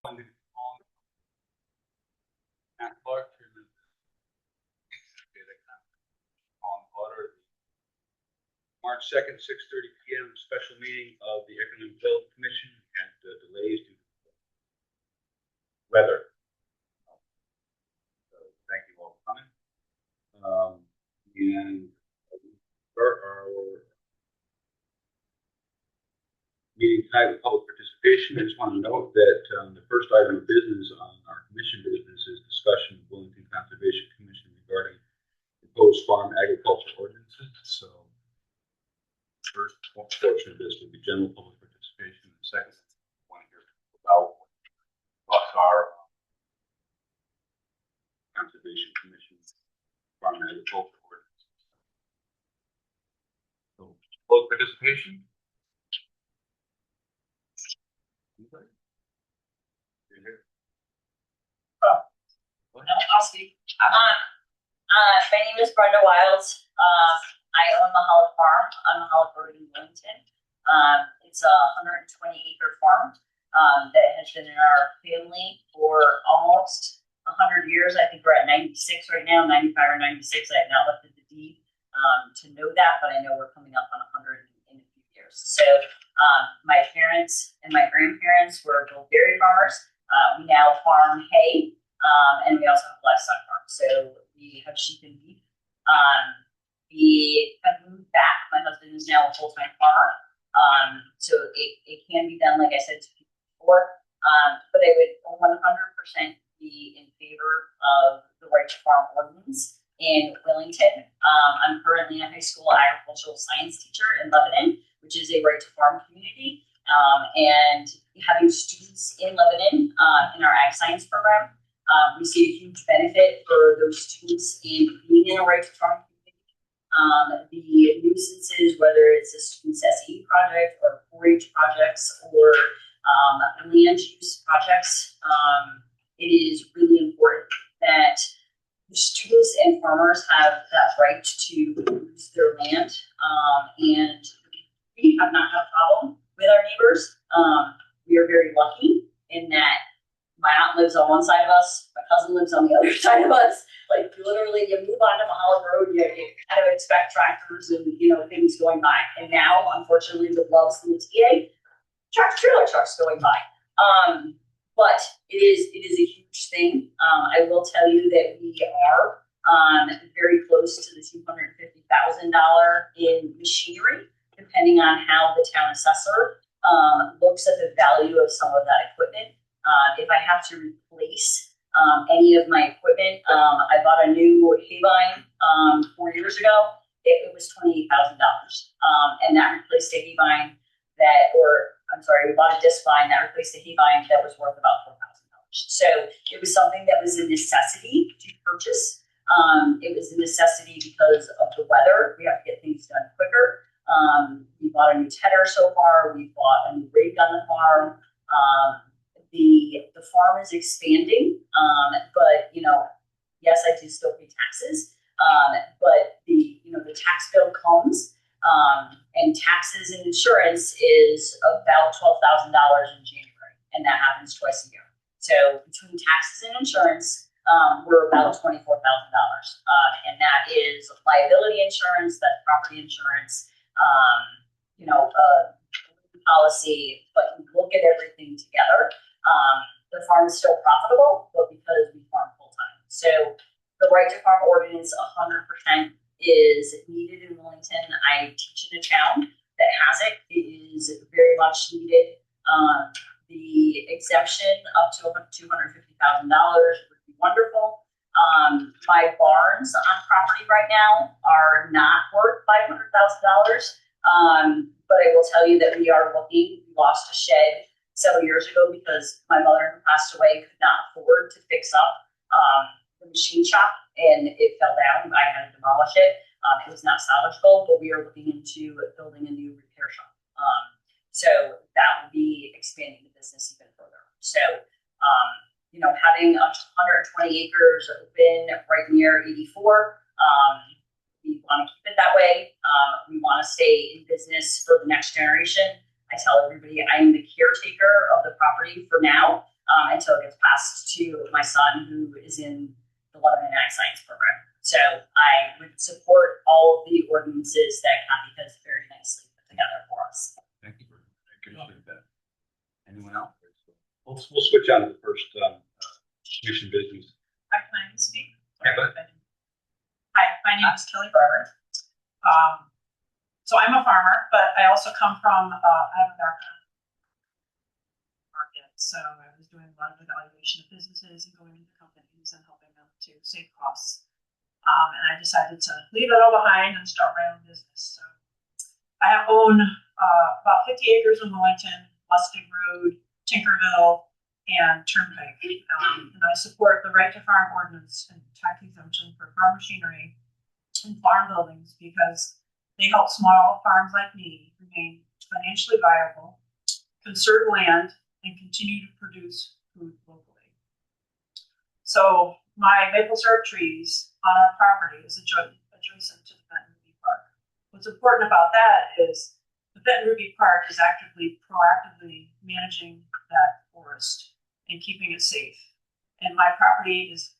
Matt Clark, Chairman of the March 2nd, 6:30 p.m. special meeting of the Economic Development Commission had delays due to weather. So thank you all for coming. And for our meeting tonight with public participation, I just want to note that the first item of business on our commission business is discussion of Willington Conservation Commission regarding proposed farm agriculture ordinances. So the first portion of this will be general public participation. The second, I want to hear about what our Conservation Commission farm agriculture ordinances. So public participation. Anybody? You're here. I'll speak. My name is Brenda Wiles. I own the Hollow Farm on the Hollow Road in Willington. It's a 120-acre farm that has been in our family for almost 100 years. I think we're at 96 right now, 95 or 96. I have not looked at the deed to know that, but I know we're coming up on 100 in a few years. So my parents and my grandparents were both dairy farmers. We now farm hay. And we also have livestock farms. So we have sheep and beef. We have moved back. My husband is now a full-time farmer. So it can be done, like I said to people before. But I would 100% be in favor of the right to farm ordinance in Willington. I'm currently a high school agricultural science teacher in Lebanon, which is a right to farm community. And having students in Lebanon in our ag science program, we see a huge benefit for those students in being in a right to farm community. The nuisances, whether it's a student's SE project or 4-H projects or land use projects, it is really important that the students and farmers have that right to use their land. And we have not had a problem with our neighbors. We are very lucky in that my aunt lives on one side of us, my cousin lives on the other side of us. Like literally, you move on to Mahalo Road, you kind of expect tractors and things going by. And now, unfortunately, with Loves and the TA, tractor-trailer trucks going by. But it is a huge thing. I will tell you that we are very close to the $250,000 in machinery, depending on how the town assessor looks at the value of some of that equipment. If I have to replace any of my equipment, I bought a new haybine 4 years ago. It was $28,000, and that replaced a haybine we bought a disc vine that replaced a haybine that was worth about $4,000. So it was something that was a necessity to purchase. It was a necessity because of the weather. We have to get things done quicker. We bought a new tedder so far. We bought a new rig on the farm. The farm is expanding, but yes, I do still pay taxes. But the tax bill comes, and taxes and insurance is about $12,000 in January, and that happens twice a year. So between taxes and insurance, we're about $24,000, and that is liability insurance, that's property insurance, policy. But you look at everything together. The farm is still profitable, but because we farm full time. So the right to farm ordinance 100% is needed in Willington. I teach in a town that has it. It is very much needed. The exemption up to $250,000 would be wonderful. My barns on property right now are not worth $500,000. But I will tell you that we are looking. We lost a shed several years ago because my mother, who passed away, could not afford to fix up the machine shop, and it fell down. I had to demolish it. It was not salvageable, but we are looking into building a new repair shop. So that would be expanding the business even further. So, having 120 acres open right near 84, we want to keep it that way. We want to stay in business for the next generation. I tell everybody I am the caretaker of the property for now. until it gets passed to my son, who is in the Lebanon Ag Science program. So I would support all of the ordinances that Kathy has very nicely put together for us. Thank you. I appreciate that. Anyone else? We'll switch on to the first commission business. Hi, can I speak? Yeah, go ahead. Hi, my name is Kelly Barber. So I'm a farmer, but I also come from, I have a background in market. So I was doing a lot of evaluation of businesses and going into companies and helping them to save costs. And I decided to leave it all behind and start my own business. So I own about 50 acres in Willington, Lustig Road, Tinkerville, and Turnpike. And I support the right to farm ordinance and tax exemption for farm machinery and farm buildings because they help small farms like me remain financially viable, conserve land, and continue to produce food locally. So my maple syrup trees on our property is adjacent to the Benton Ruby Park. What's important about that is the Benton Ruby Park is proactively managing that forest and keeping it safe. And my property is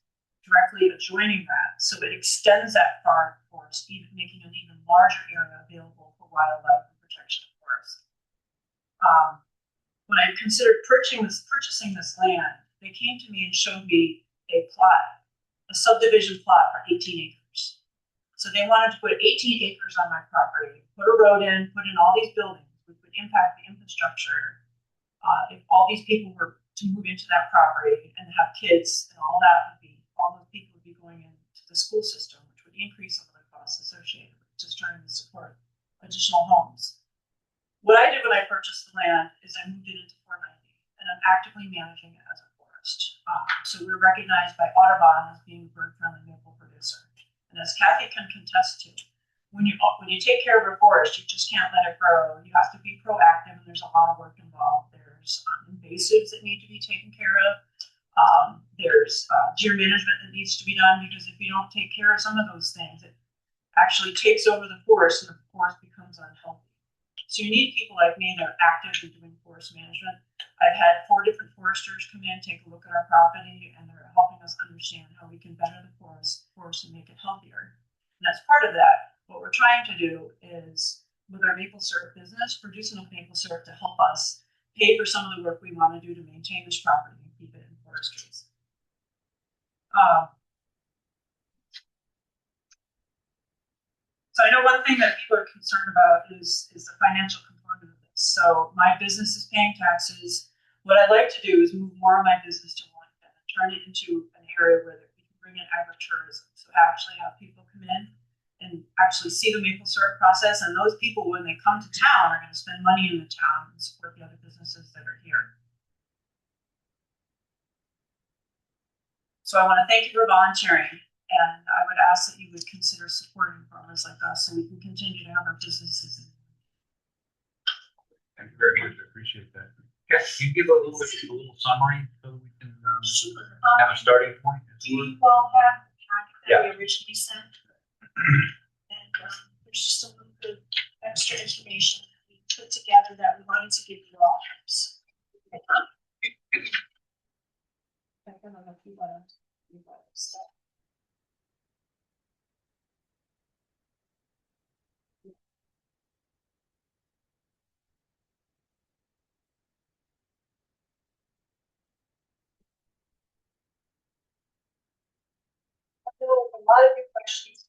directly adjoining that, so it extends that far forest, even making an even larger area available for wildlife and protection of forests. When I considered purchasing this land, they came to me and showed me a subdivision plot for 18 acres. So they wanted to put 18 acres on my property, put a road in, put in all these buildings, which would impact the infrastructure. If all these people were to move into that property and have kids and all those people would be going into the school system, which would increase some of the costs associated with just trying to support additional homes. What I did when I purchased the land is I moved it into 490, and I'm actively managing it as a forest. So we're recognized by Audubon as being a bird-friendly maple producer. And as Kathy can contest to, when you take care of a forest, you just can't let it grow. You have to be proactive, and there's a lot of work involved. There's invasives that need to be taken care of. There's deer management that needs to be done, because if you don't take care of some of those things, it actually takes over the forest and the forest becomes unhealthy. So you need people like me that are actively doing forest management. I've had 4 different foresters come in, take a look at our property, and they're helping us understand how we can better the forest and make it healthier. And as part of that, what we're trying to do is, with our maple syrup business, produce enough maple syrup to help us pay for some of the work we want to do to maintain this property and keep it in forest trees. So I know one thing that people are concerned about is the financial component of this. So my business is paying taxes. What I'd like to do is move more of my business to Willington and turn it into an area where we can bring in agritourism. So actually have people come in and actually see the maple syrup process. And those people, when they come to town, are going to spend money in the town and support the other businesses that are here. So I want to thank you for volunteering. And I would ask that you would consider supporting farmers like us so we can continue to have our businesses. Thank you very much. I appreciate that. Yes, can you give a little summary so we can have a starting point? Do you all have the packet that we originally sent? And there's just a little bit of extra information that we put together that we wanted to give you all. I don't know if you want to start. A lot of your questions.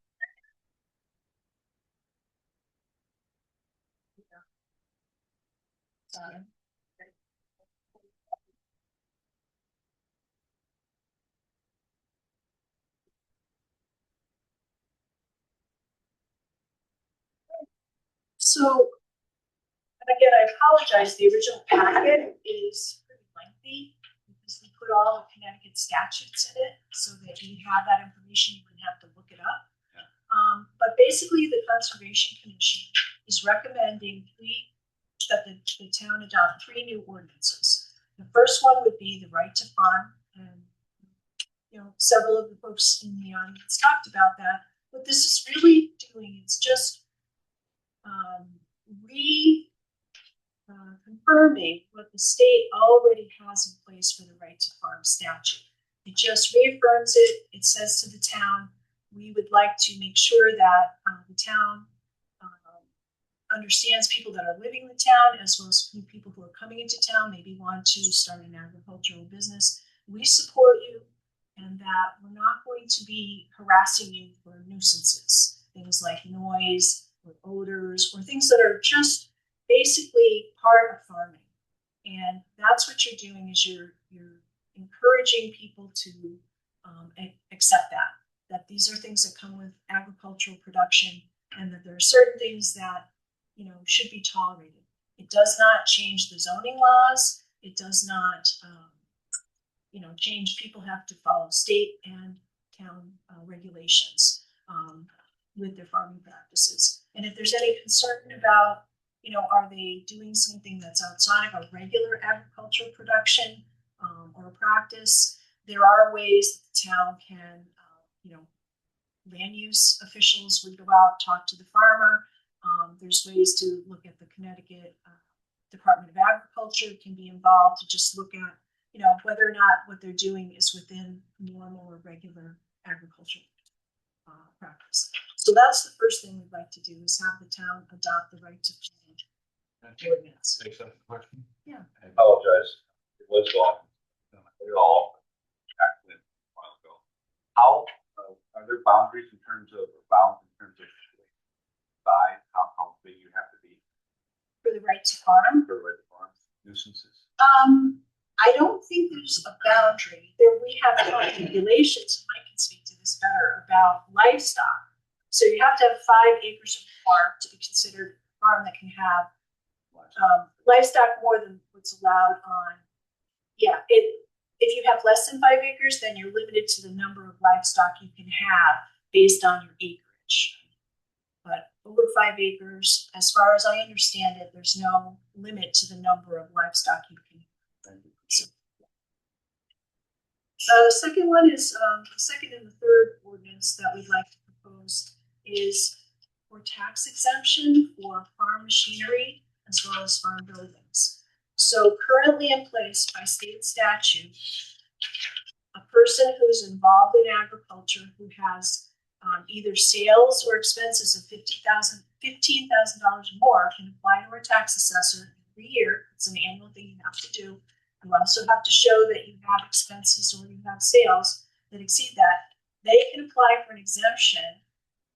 So, and again, I apologize. The original packet is pretty lengthy because we put all the Connecticut statutes in it so that you have that information. You wouldn't have to look it up. But basically, the Conservation Commission is recommending that the town adopt 3 new ordinances. The first one would be the right to farm, and several of the folks in the audience talked about that. What this is really doing is just confirming what the state already has in place for the right to farm statute. It just reaffirms it. It says to the town, we would like to make sure that the town understands people that are living in the town, as well as people who are coming into town, maybe want to start an agricultural business. We support you, and that we're not going to be harassing you for nuisances, things like noise or odors or things that are just basically part of farming. And that's what you're doing, is you're encouraging people to accept that these are things that come with agricultural production, and that there are certain things that should be tolerated. It does not change the zoning laws. It does not change. People have to follow state and town regulations with their farming practices. And if there's any concern about, are they doing something that's outside of a regular agricultural production or practice, there are ways that the town can, land use officials would go out, talk to the farmer. There's ways to look at the Connecticut Department of Agriculture can be involved to just look at, whether or not what they're doing is within normal or regular agricultural practice. So that's the first thing we'd like to do, is have the town adopt the right to farm ordinance. Accept the question? Yeah. I apologize. It was gone. It all back then a while ago. How are there boundaries in terms of size? How big you have to be For the right to farm? for the right to farm? Nuisances. I don't think there's a boundary. We have regulations, and Mike can speak to this better, about livestock. So you have to have 5 acres of farm to be considered a farm that can have livestock more than what's allowed on. Yeah, if you have less than 5 acres, then you're limited to the number of livestock you can have based on your acreage. But over 5 acres, as far as I understand it, there's no limit to the number of livestock you can have. So, the second one is the second and the third ordinance that we'd like to propose is for tax exemption for farm machinery as well as farm buildings. So currently in place by state statute, a person who's involved in agriculture who has either sales or expenses of $15,000 or more can apply to our tax assessor every year. It's an annual thing you have to do. You also have to show that you have expenses or you have sales that exceed that. They can apply for an exemption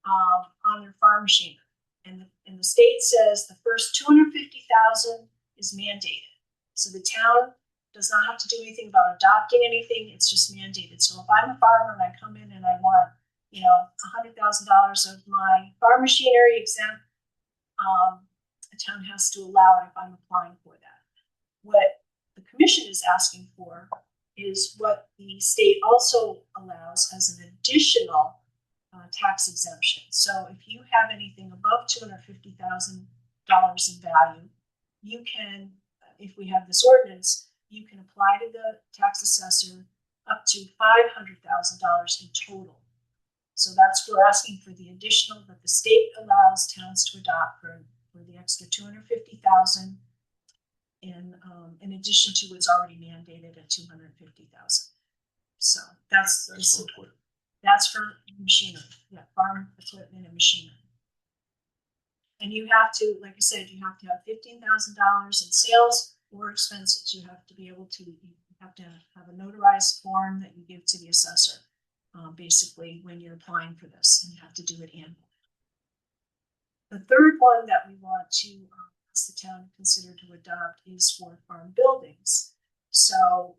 on their farm machinery. And the state says the first $250,000 is mandated. So the town does not have to do anything about adopting anything. It's just mandated. So if I'm a farmer and I come in and I want, $100,000 of my farm machinery exempt, the town has to allow it if I'm applying for that. What the commission is asking for is what the state also allows as an additional tax exemption. So if you have anything above $250,000 in value, you can, if we have this ordinance, you can apply to the tax assessor up to $500,000 in total. So that's, we're asking for the additional that the state allows towns to adopt for the extra $250,000 in addition to what's already mandated at $250,000. So that's for machinery, farm equipment and machinery. And you have to, like I said, you have to have $15,000 in sales or expenses. You have to be able to, you have to have a notarized form that you give to the assessor, basically when you're applying for this, and you have to do it annually. The third one that we want to ask the town to consider to adopt is for farm buildings. So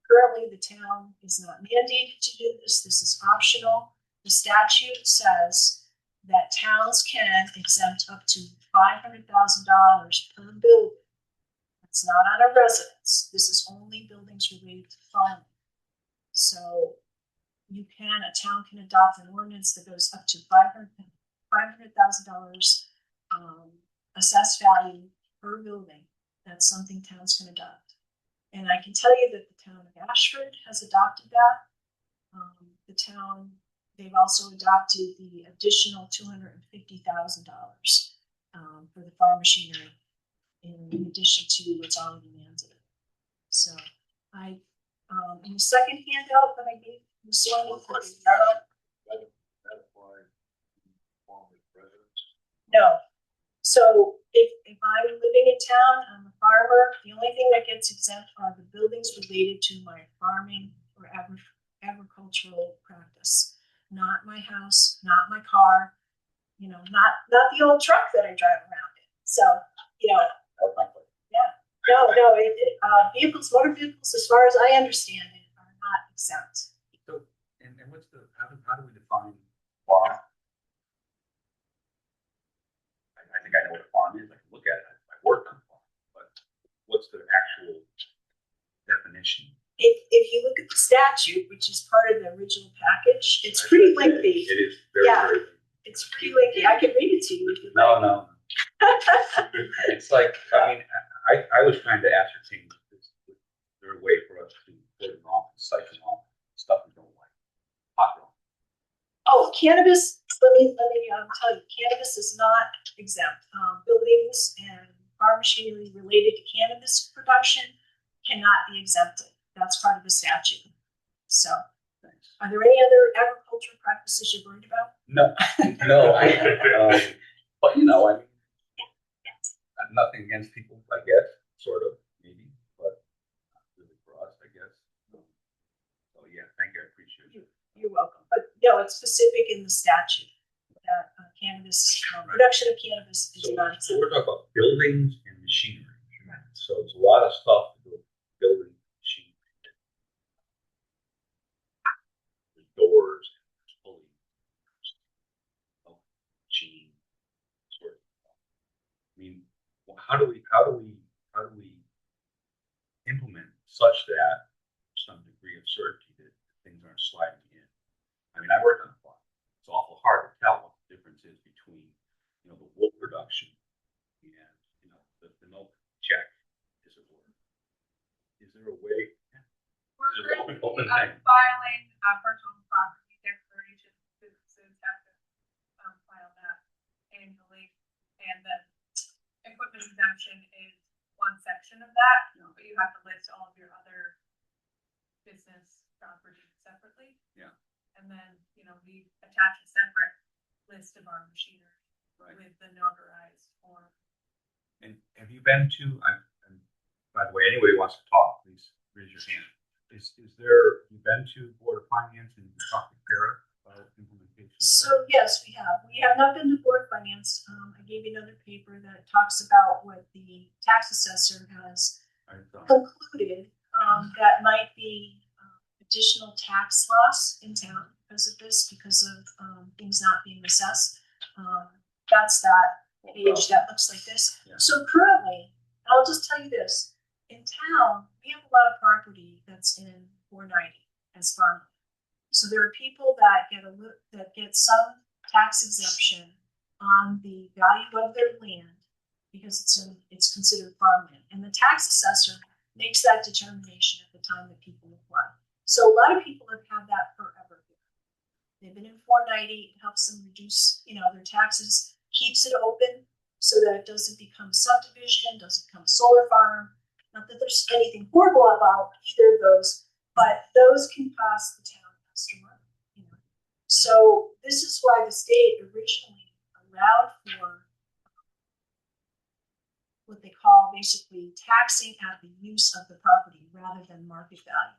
currently the town is not mandated to do this. This is optional. The statute says that towns can exempt up to $500,000 per building. It's not on a residence. This is only buildings related to farming. So a town can adopt an ordinance that goes up to $500,000 assessed value per building. That's something towns can adopt. And I can tell you that the town of Ashford has adopted that. They've also adopted the additional $250,000 for the farm machinery. in addition to what's already mandated. So in the second handout that I gave, this one was no. So if I'm living in town, I'm a farmer, the only thing that gets exempt are the buildings related to my farming or agricultural practice. Not my house, not my car, not the old truck that I drive around in. So, yeah. No, vehicles, motor vehicles, as far as I understand it, are not exempt. So, and what's how do we define farm? I think I know what a farm is. I can look at it. I work on a farm, but what's the actual definition? If you look at the statute, which is part of the original package, it's pretty lengthy. It is very, very. It's pretty lengthy. I can read it to you if you'd like. No. It's like, I was trying to ascertain, is there a way for us to put it off and siphon off stuff we don't like? Hot dog. Oh, cannabis, let me tell you, cannabis is not exempt. Buildings and farm machinery related to cannabis production cannot be exempted. That's part of the statute. So, are there any other agricultural practices you're worried about? No, but I'm nothing against people, I guess, sort of, maybe, but not really for us, I guess. So yeah, thank you, I appreciate it. You're welcome. But no, it's specific in the statute that cannabis, production of cannabis is not exempt. So we're talking about buildings and machinery. Right. So it's a lot of stuff to do with building machinery. There's doors, there's pulleys, machine, sort of. I mean, how do we implement such that some degree of certainty that things aren't sliding in? I mean, I work on a farm. It's awful hard to tell what the difference is between, the wool production and, the milk check, as it were. Is there a way? We're filing personal property declarations. Businesses have to file that annually, and then equipment exemption is one section of that, but you have to list all of your other business property separately. Yeah. And then, we attach a separate list of our machinery with the notarized form. And have you been to, by the way, anybody wants to talk, please raise your hand. You've been to Board of Finance and talked to Kara about implementation? So yes, we have. We have not been to Board of Finance. I gave you another paper that talks about what the tax assessor has concluded that might be additional tax loss in town because of this, because of things not being assessed. That's that page that looks like this. Yeah. So currently, I'll just tell you this, in town, we have a lot of property that's in 490 as farmland. So there are people that get some tax exemption on the value of their land because it's considered farmland, and the tax assessor makes that determination at the time that people apply. So a lot of people have had that forever. They've been in 490. It helps them reduce, their taxes, keeps it open so that it doesn't become subdivision, doesn't become solar farm. Not that there's anything horrible about either of those, but those can cost the town extra money. So this is why the state originally allowed for what they call basically taxing at the use of the property rather than market value.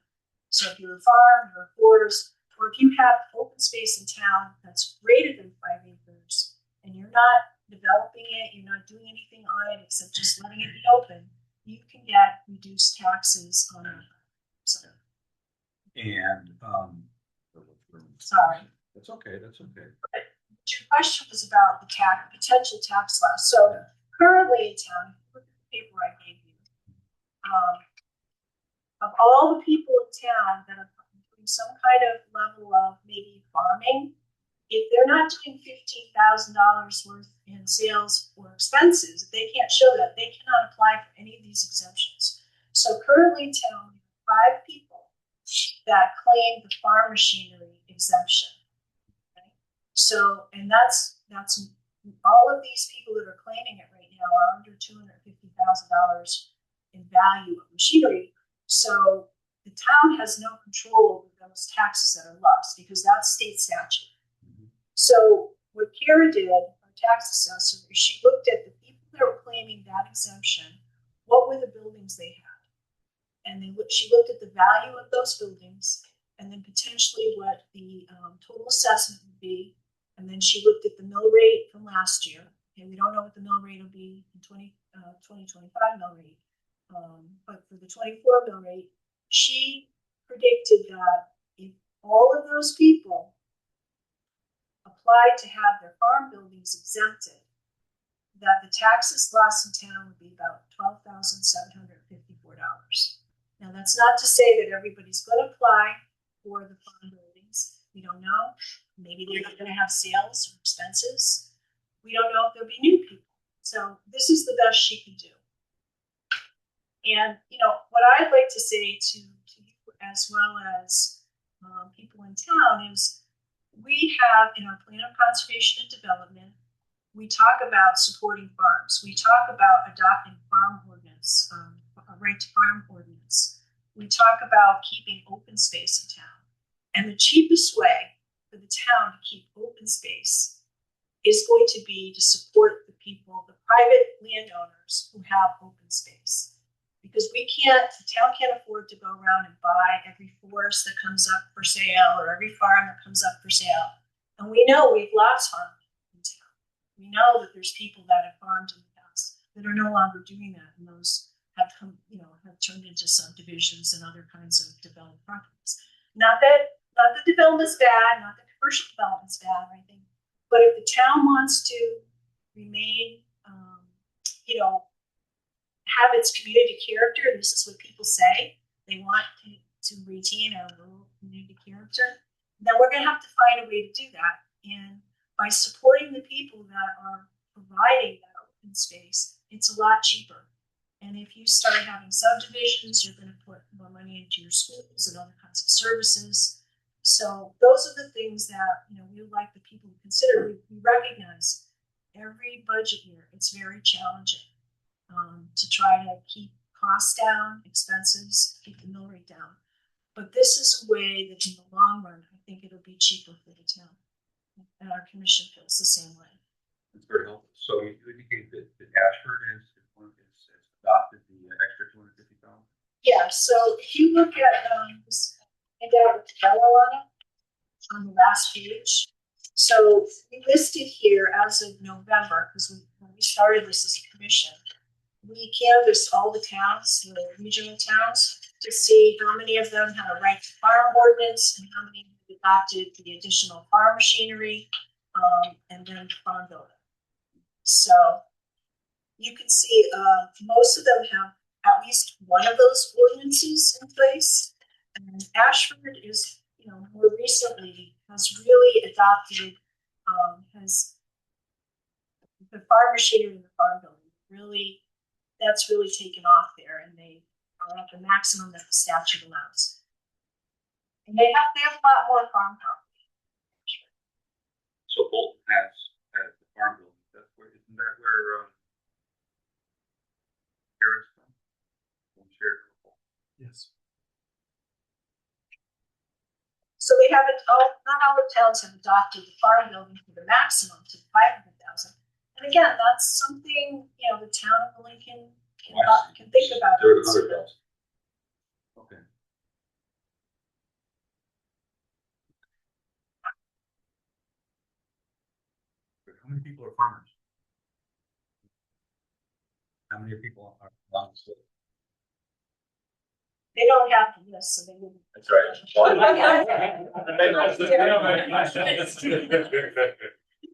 So if you're a farm, you're a forest, or if you have open space in town that's greater than 5 acres and you're not developing it, you're not doing anything on it except just letting it be open, you can get reduced taxes on it. So. And sorry. That's okay. But your question was about the potential tax loss. So currently in town, if you look at the paper I gave you, of all the people in town that are doing some kind of level of maybe farming, if they're not doing $15,000 worth in sales or expenses, if they can't show that, they cannot apply for any of these exemptions. So currently in town, we have 5 people that claim the farm machinery exemption. Okay? So, and that's all of these people that are claiming it right now are under $250,000 in value of machinery. So the town has no control over those taxes that are lost because that's state statute. So what Kara did, our tax assessor, is she looked at the people that were claiming that exemption, what were the buildings they had, and she looked at the value of those buildings, and then potentially what the total assessment would be, and then she looked at the mill rate from last year. And we don't know what the mill rate will be in 2025 mill rate, but for the 24 mill rate, she predicted that if all of those people applied to have their farm buildings exempted, that the taxes lost in town would be about $12,754. Now, that's not to say that everybody's going to apply for the farm buildings. We don't know. Maybe they're not going to have sales or expenses. We don't know if there'll be new people. So this is the best she can do. And, what I'd like to say to you as well as people in town is we have in our plan of conservation and development, we talk about supporting farms. We talk about adopting farm ordinance, a right to farm ordinance. We talk about keeping open space in town. And the cheapest way for the town to keep open space is going to be to support the people, the private landowners who have open space. Because the town can't afford to go around and buy every forest that comes up for sale or every farm that comes up for sale. And we know we've lost farming in town. We know that there's people that have farmed in the past that are no longer doing that, and those have come, have turned into subdivisions and other kinds of developed properties. Not that development's bad, not that commercial development's bad or anything, but if the town wants to remain, have its community character, and this is what people say, they want to retain our rural community character, then we're going to have to find a way to do that. And by supporting the people that are providing that open space, it's a lot cheaper. And if you start having subdivisions, you're going to put more money into your schools and other kinds of services. So those are the things that we would like the people to consider. We recognize every budget year it's very challenging to try to keep costs down, expenses, keep the mill rate down. But this is a way that in the long run, I think it'll be cheaper for the town. And our commission feels the same way. That's very helpful. So you indicate that Ashford has adopted the extra $250,000? Yeah, so if you look at this handout with yellow on it, on the last page, so we listed here as of November, because when we started this as a commission, we canvassed all the towns, the regional towns, to see how many of them had a right to farm ordinance and how many adopted the additional farm machinery and then the farm building. So you can see most of them have at least one of those ordinances in place. And Ashford is, more recently has really adopted, the farm machinery and the farm building. That's really taken off there, and they are at the maximum that the statute allows. And they have a lot more farm property. So Bolton has the farm building. Isn't that where Harris from? Yes. So they haven't. Not all the towns have adopted the farm building for the maximum to 500,000. And again, that's something the town of Willington can think about. They're at 100,000. Okay. How many people are farmers? How many people are on the state? They don't have the list, so they wouldn't. That's right.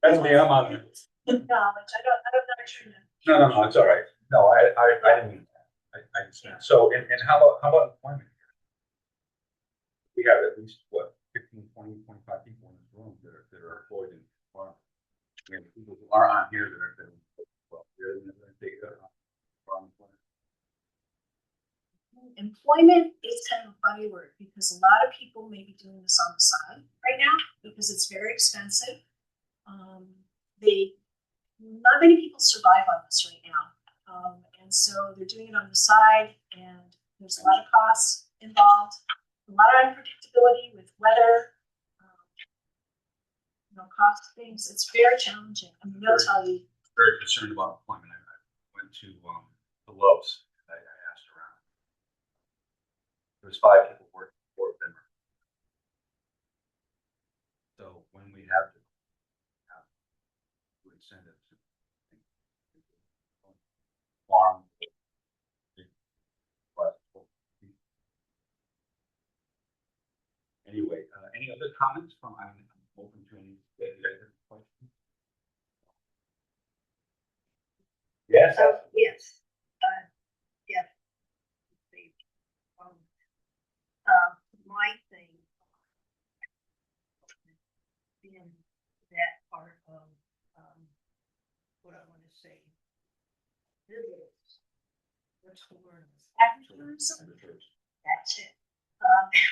That's me. I'm on it. Knowledge. I'm not sure. No, it's all right. No, I didn't mean that. I understand. So, and how about employment here? We have at least 15, 20, 25 people in this room that are employed in farm. We have people who are on here that are they're in the data farm employment. Employment is kind of a funny word because a lot of people may be doing this on the side right now because it's very expensive. Not many people survive on this right now. And And so they're doing it on the side, and there's a lot of costs involved, a lot of unpredictability with weather, cost things. It's very challenging. I mean, they'll tell you. Very concerned about employment. I went to the Lowe's. I asked around. There was 5 people working for them. So when we have to incentives, farm. Anyway, any other comments from? I'm open to any other questions. Yes. Yes. Yeah. My thing in that part of what I want to say. What's the word? Agritourism. That's it.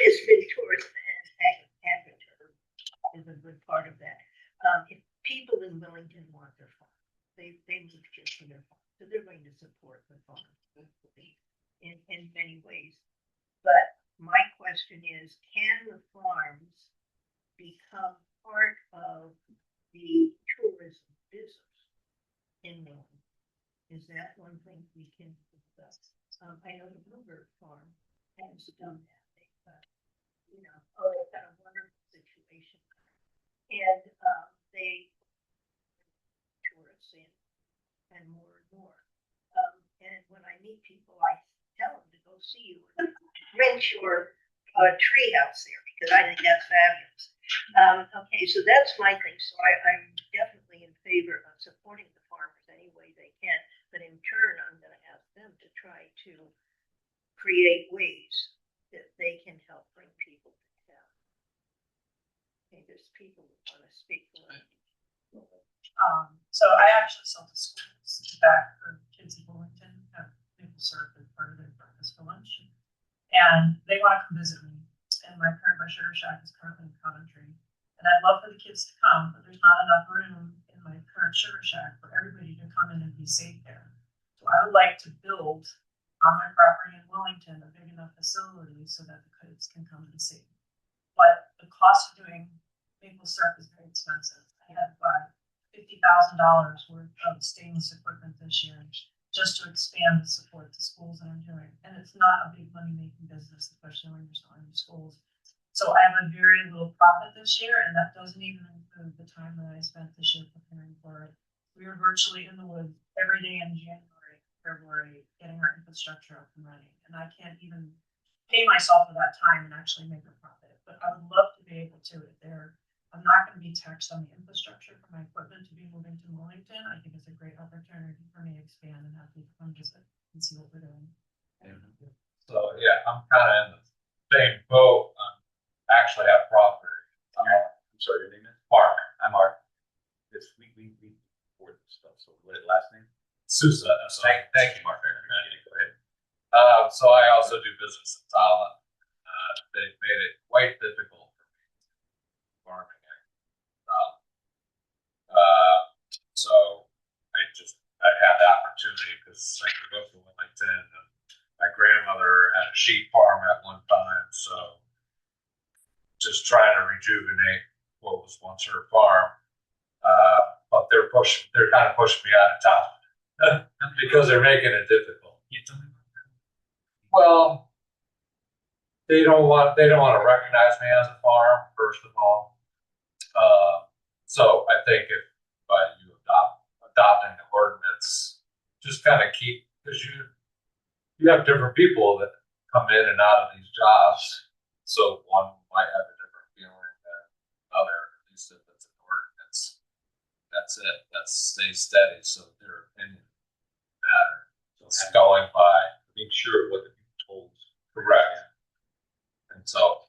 It's been tourism and agritourism is a good part of that. If people in Willington want their farm, they need kids for their farm, so they're going to support the farm in many ways. But my question is, can the farms become part of the tourism business in Willington? Is that one thing we can discuss? I know the Bluebird Farm has done that. They've got a wonderful situation, and they tourists in and more and more. And when I meet people, I tell them to go see you, rent your tree house there, because I think that's fabulous. Okay, so that's my thing. So I'm definitely in favor of supporting the farmers any way they can, but in turn, I'm going to ask them to try to create ways that they can help bring people to town. Okay, there's people who want to speak for them. So I actually sell to schools back for kids in Willington, have maple syrup as part of their breakfast for lunch. And they want to come visit me. And my sugar shack is currently in Coventry. And I'd love for the kids to come, but there's not enough room in my current sugar shack for everybody to come in and be safe there. So I would like to build on my property in Willington a big enough facility so that the kids can come and see. But the cost of doing maple syrup is very expensive. I had to buy $50,000 worth of stainless equipment this year just to expand the support to schools that I'm doing. And it's not a big money-making business, especially when you're selling to schools. So I have a very little profit this year, and that doesn't even include the time that I spent this year preparing for it. We were virtually in the woods every day in January, February, getting our infrastructure up and running. And I can't even pay myself for that time and actually make a profit. But I would love to be able to if I'm not going to be taxed on the infrastructure for my equipment to be moving to Willington. I think it's a great opportunity for me to expand and have people come visit and see what we're doing. So yeah, I'm kind of in the same boat. Actually have property. I'm sorry, your name is? Mark. I'm Mark. Yes, we support this stuff. So what is last name? Sousa. Thank you, Mark. Go ahead. So I also do business in Thailand. They've made it quite difficult for me farming. So I had the opportunity because I grew up in Willington, and my grandmother had a sheep farm at one time. So just trying to rejuvenate what was once her farm. But they're kind of pushing me out of town because they're making it difficult. Well, they don't want to recognize me as a farm, first of all. So I think if by you adopting the ordinance, just kind of keep, because you have different people that come in and out of these jobs. So one might have a different feeling than another, at least if it's an ordinance. That's it. That stays steady. So their opinion matter. So it's going by being sure what the people told us. Correct. And so,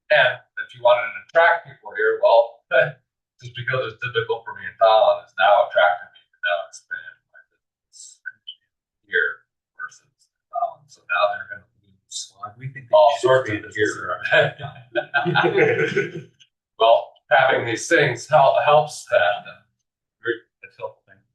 and if you wanted to attract people here, well, just because it's difficult for me in Thailand is now attracting me to now expand my business here versus Thailand. So now they're going to lose we think all sorts of business. Well, having these things helps that. That's helpful. Thank you.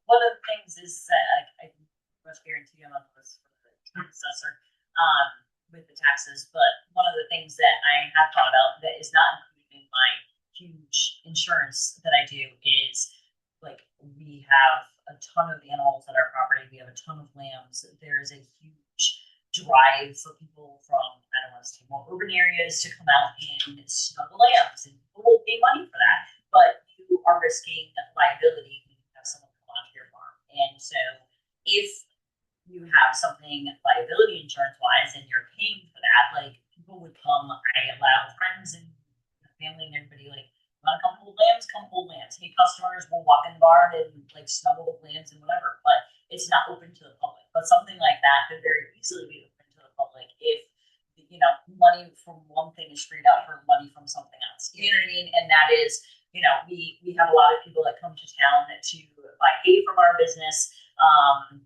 one of the things is that I can much guarantee I'm on the list for the assessor with the taxes, but one of the things that I have thought about that is not included in my huge insurance that I do is like we have a ton of animals at our property. We have a ton of lambs. There's a huge drive for people from, I don't want to say more urban areas to come out and snuggle lambs, and people will pay money for that, but you are risking liability when you have someone come onto your farm. And so if you have something liability insurance wise and you're paying for that, like people would come, I allow friends and family and everybody like, want to come hold lambs, come hold lambs. Hey, customers will walk in the barn and like snuggle with lambs and whatever, but it's not open to the public. But something like that could very easily be open to the public if, you know, money from one thing is freed up for money from something else. You know what I mean? And that is, you know, we have a lot of people that come to town to buy hay from our business.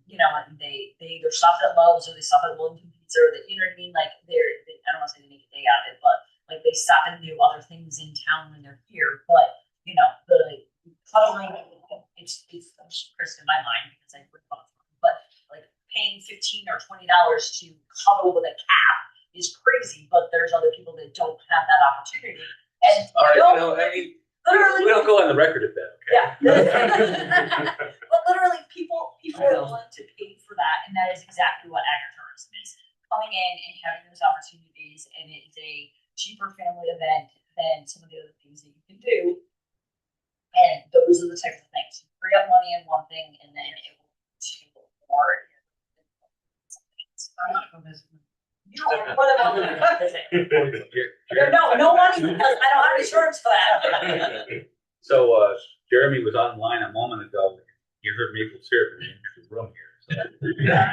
You know, and they either stop at Lowe's or they stop at Willington Pizza, or they, you know what I mean? Like they I don't want to say they make a day out of it, but like they stop and do other things in town when they're here. But you know, the cuddling, it's Chris in my mind because I work on it, but like paying $15 or $20 to cuddle with a cat is crazy. But there's other people that don't have that opportunity. And All right, you know, literally, we don't go on the record at that, okay? yeah. But literally, people are willing to pay for that, and that is exactly what agritourism is. Coming in and having those opportunities, and it is a cheaper family event than some of the other things that you can do. And those are the types of things. You free up money in one thing, and then it will to more. No money because I don't have insurance for that. So, Jeremy was online a moment ago. You heard maple syrup in the room here. So.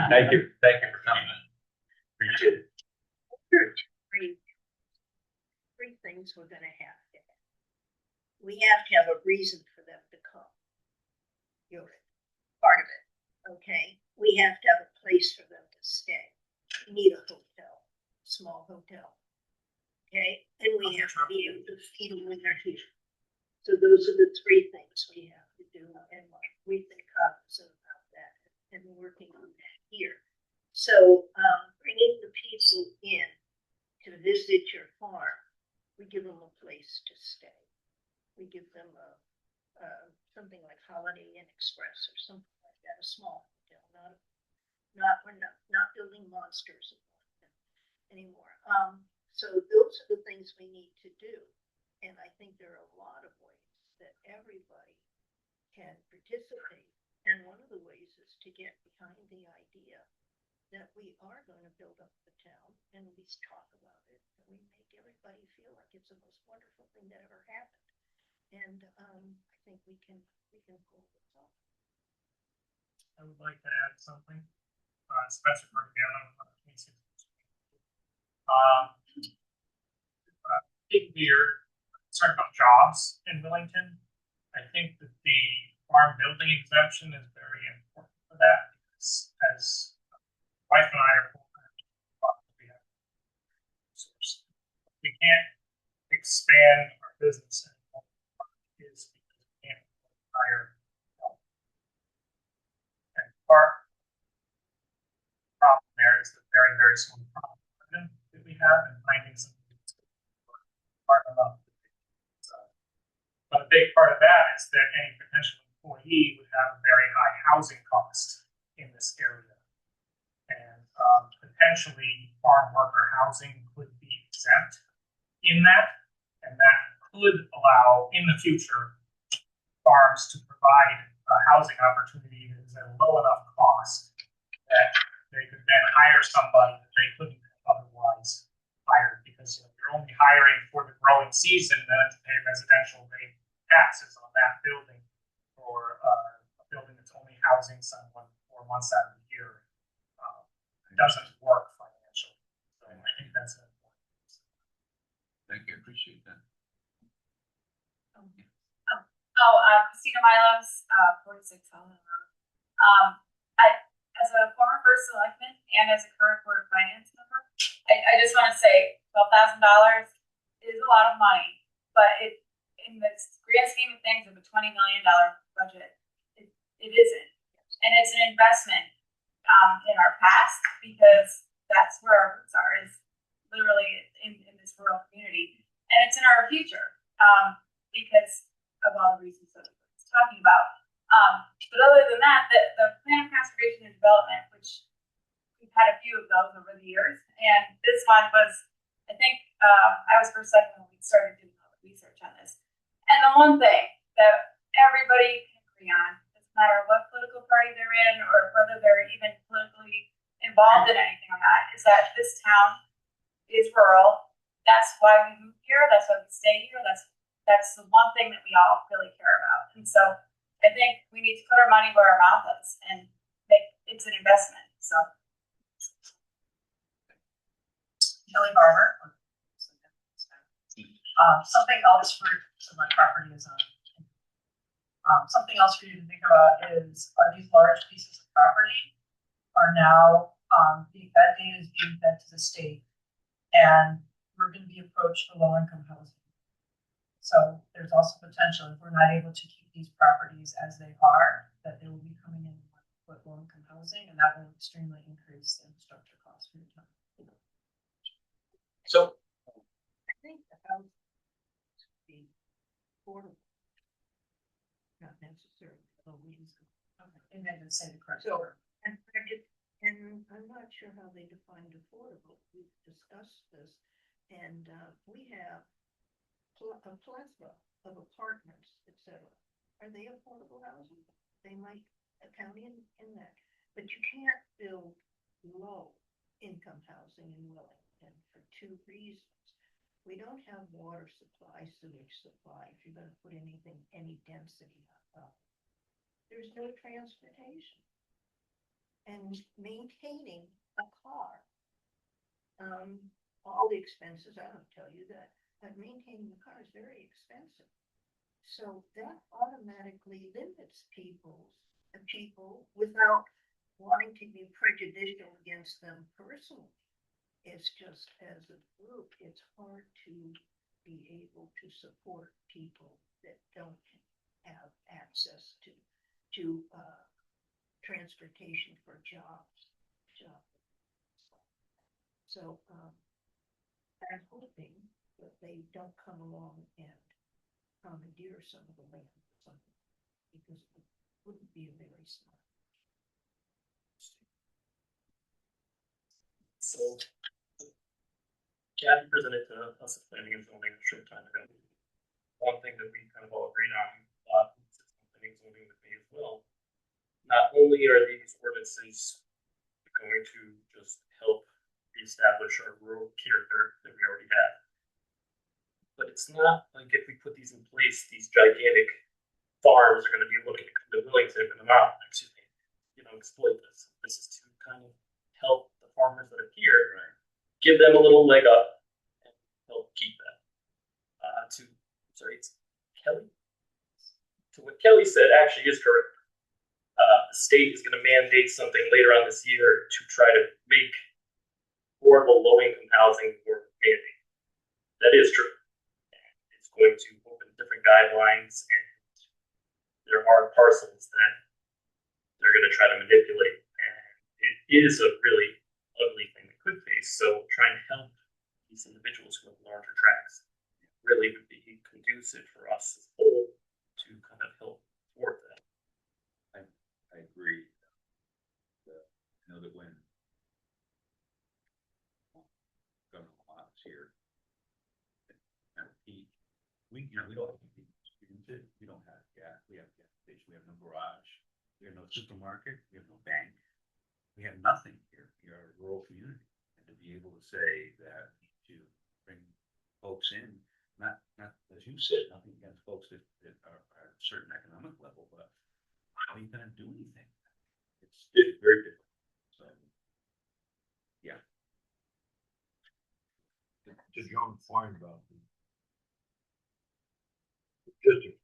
Thank you for coming. Appreciate it. Three things we're gonna have to have. We have to have a reason for them to come. You're part of it, okay? We have to have a place for them to stay. We need a hotel, small hotel, okay? And we have to be able to feed them when they're here. So those are the three things we have to do, and we've been cognizant about that and working on that here. So bringing the people in to visit your farm, we give them a place to stay. We give them something like Holiday Inn Express or something like that, a small hotel. We're not building monsters anymore. So those are the things we need to do, and I think there are a lot of ways that everybody can participate. And one of the ways is to get behind the idea that we are going to build up the town, and at least talk about it, and we make everybody feel like it's the most wonderful thing that ever happened. And I think we can pull this off. I would like to add something, especially for Gavin. Big beer, concerned about jobs in Willington. I think that the farm building exemption is very important for that, because as wife and I are we can't expand our business anymore is because we can't hire help. And part problem there is the very, very small problem that we have in finding some part of but a big part of that is that any potential employee would have a very high housing cost in this area. And potentially farm worker housing could be exempt in that, and that could allow in the future farms to provide a housing opportunity that is at a low enough cost that they could then hire somebody that they couldn't otherwise hire, because you're only hiring for the growing season, then to pay residential rate taxes on that building, or a building that's only housing someone 4 months out of the year. It doesn't work financially. So I think that's an important piece. Thank you. Appreciate that. Christina Milos, 46 Allen Road. As a former first selectman and as a current board of finance member, I just want to say $12,000 is a lot of money, but in the grand scheme of things of a $20 million budget, it isn't. investment in our past, because that's where our roots are, is literally in this rural community, and it's in our future because of all the reasons that I was talking about. But other than that, the plan of conservation and development, which we've had a few of those over the years, and this one was, I think, I was first second when we started doing all the research on this. And the one thing that everybody can agree on, doesn't matter what political party they're in or whether they're even politically involved in anything or not, is that this town is rural. That's why we move here. That's why we stay here. That's the one thing that we all really care about. And so I think we need to put our money where our mouth is and make it's an investment. So Kelly Barber. Something else for, so my property is on. Something else for you to think about is, are these large pieces of property are now, that data is being fed to the state, and we're going to be approached for low income housing. So there's also potential, if we're not able to keep these properties as they are, that they will be coming in with low income housing, and that will extremely increase the infrastructure costs for your town. So, I think the house should be affordable. Not necessarily low income. And then to say the correct So, word. and I'm not sure how they defined affordable. We've discussed this, and we have a plethora of apartments, etc. Are they affordable housing? They might account in that, but you can't build low income housing in Willington for two reasons. We don't have water supply, sewage supply. If you're going to put any density up, there's no transportation, and maintaining a car, all the expenses. I don't tell you that, but maintaining the car is very expensive. So that automatically limits people without wanting to be prejudicial against them personally. It's just as a group, it's hard to be able to support people that don't have access to transportation for jobs. So I'm hoping that they don't come along and commandeer some of the land or something, because it wouldn't be very smart. So Kathy presented to us at planning and zoning a short time ago. One thing that we kind of all agreed on, planning and zoning with me as well. Not only are these ordinances going to just help reestablish our rural character that we already have, but it's not like if we put these in place, these gigantic farms are going to be looking to come to Willington and exploit this. This is to kind of help the farmers that are here, right, give them a little leg up and help keep them. It's Kelly. To what Kelly said actually is correct. The state is going to mandate something later on this year to try to make affordable low-income housing more mandated. That is true. It's going to open different guidelines, and there are parcels that they're going to try to manipulate. And it is a really ugly thing that could face. So trying to help these individuals who have larger tracts really would be conducive for us as a whole to kind of help thwart that. I agree. I know that when Governor Watt's here, we don't have experience. We don't have gas. We have gas station. We have no garage. We have no supermarket. We have no bank. We have nothing here. We are a rural community, and to be able to say that to bring folks in, not as you said, nothing against folks that are at a certain economic level, but how are you going to do anything? It's very difficult. So, yeah. To John's point about the district,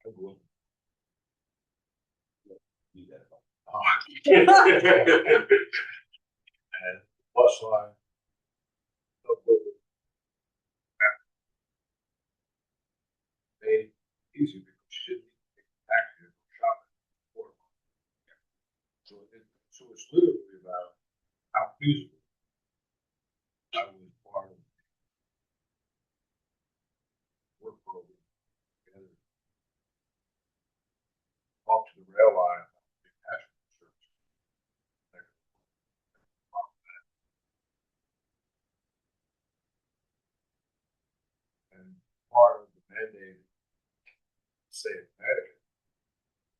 I will. Do that. And bus line. Made easy because she didn't take taxi. So it's literally about how feasible. I was part of the work program together. Up to the rail line, national service. And part of the mandate, say in Connecticut,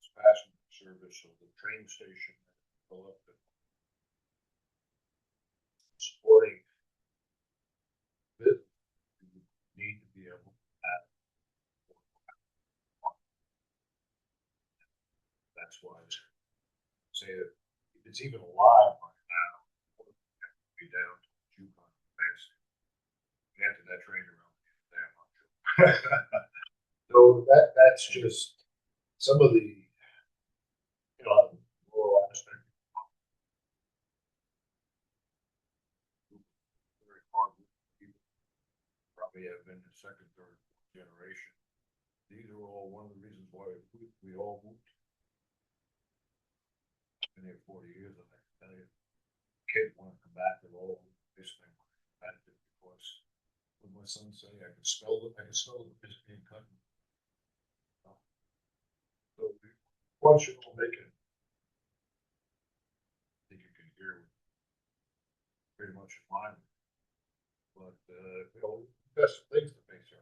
is passenger service of the train station developed supporting business. You need to be able to have. That's why I say that if it's even alive right now, it would be down to Yukon. We entered that train around the damn much. So that's just some of the, you know, rural aspect. Very hard people probably have been the second, third, fourth generation. These are all one of the reasons why we all moved. Been here 40 years, and I tell you, kids want to come back to all this thing. Because what my son say, I can smell the fish being cut. So once you all make it, I think you can hear pretty much in line. But you know, best things to make sure.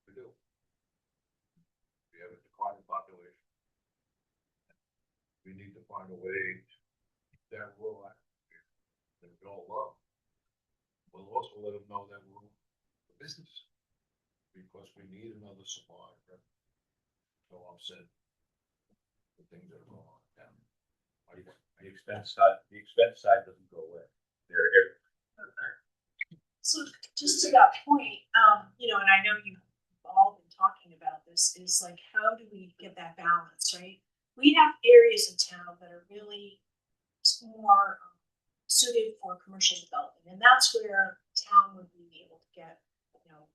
We do. We have a declining population. We need to find a way to keep that rural atmosphere that we all love. We'll also let them know that we're a business because we need another supply. Right? So I'm saying the things that are going on down. The expense side doesn't go away. They're everywhere. So just to that point, you know, and I know you've all been talking about this, is like, how do we get that balance, right? We have areas in town that are really more suited for commercial development, and that's where town would be able to get, you know,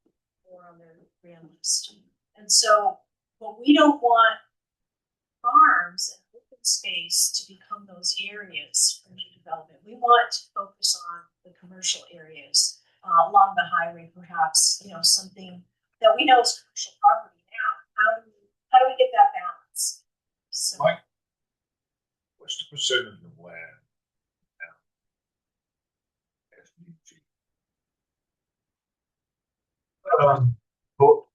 more on their grand list. And so, but we don't want farms and open space to become those areas for new development. We want to focus on the commercial areas along the highway, perhaps, you know, something that we know is commercial property now. How do we get that balance? So, Mike, what's the percentage of land now? SDG.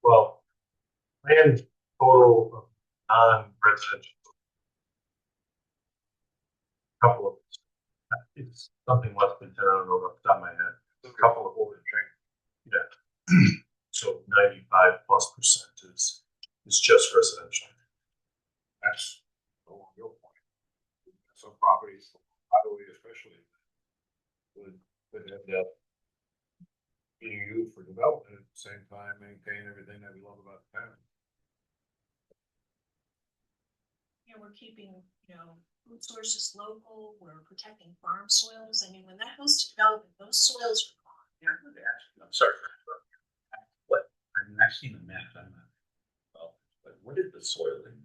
Well, land total of non-residential. Couple of, it's something less than 10, I don't know off the top of my head. A couple of open trains. Yeah. So 95+% is just residential. That's along your point. Some properties, highway especially, would end up being used for development at the same time, maintain everything that we love about the town. you know, we're keeping, you know, food sources local, we're protecting farm soils. I mean, when that goes to development, those soils are gone. Yeah, I'm sorry. What? I mean, I've seen the map. I'm not. Well, but what is the soil in?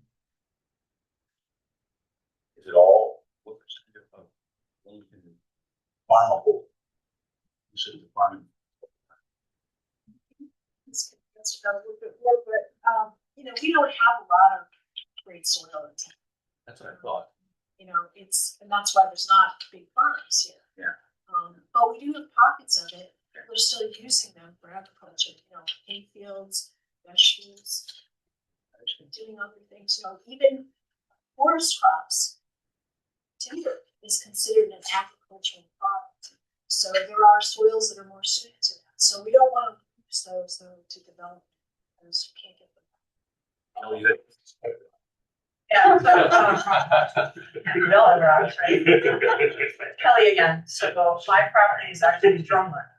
Is it all? What percentage of Willington farmable? You said the farming. That's a little bit more, but you know, we don't have a lot of great soil in town. That's what I thought. You know, and that's why there's not big farms here. Yeah. But we do have pockets of it. We're still using them for agriculture. You know, hay fields, vegetables, doing other things. You know, even forest crops. Timber is considered an agricultural product. So there are soils that are more suited to that. So we don't want to use those though to develop because you can't get them. Oh, yeah. Yeah. Bill and Raj, right? Kelly again. So my property is actually drumline.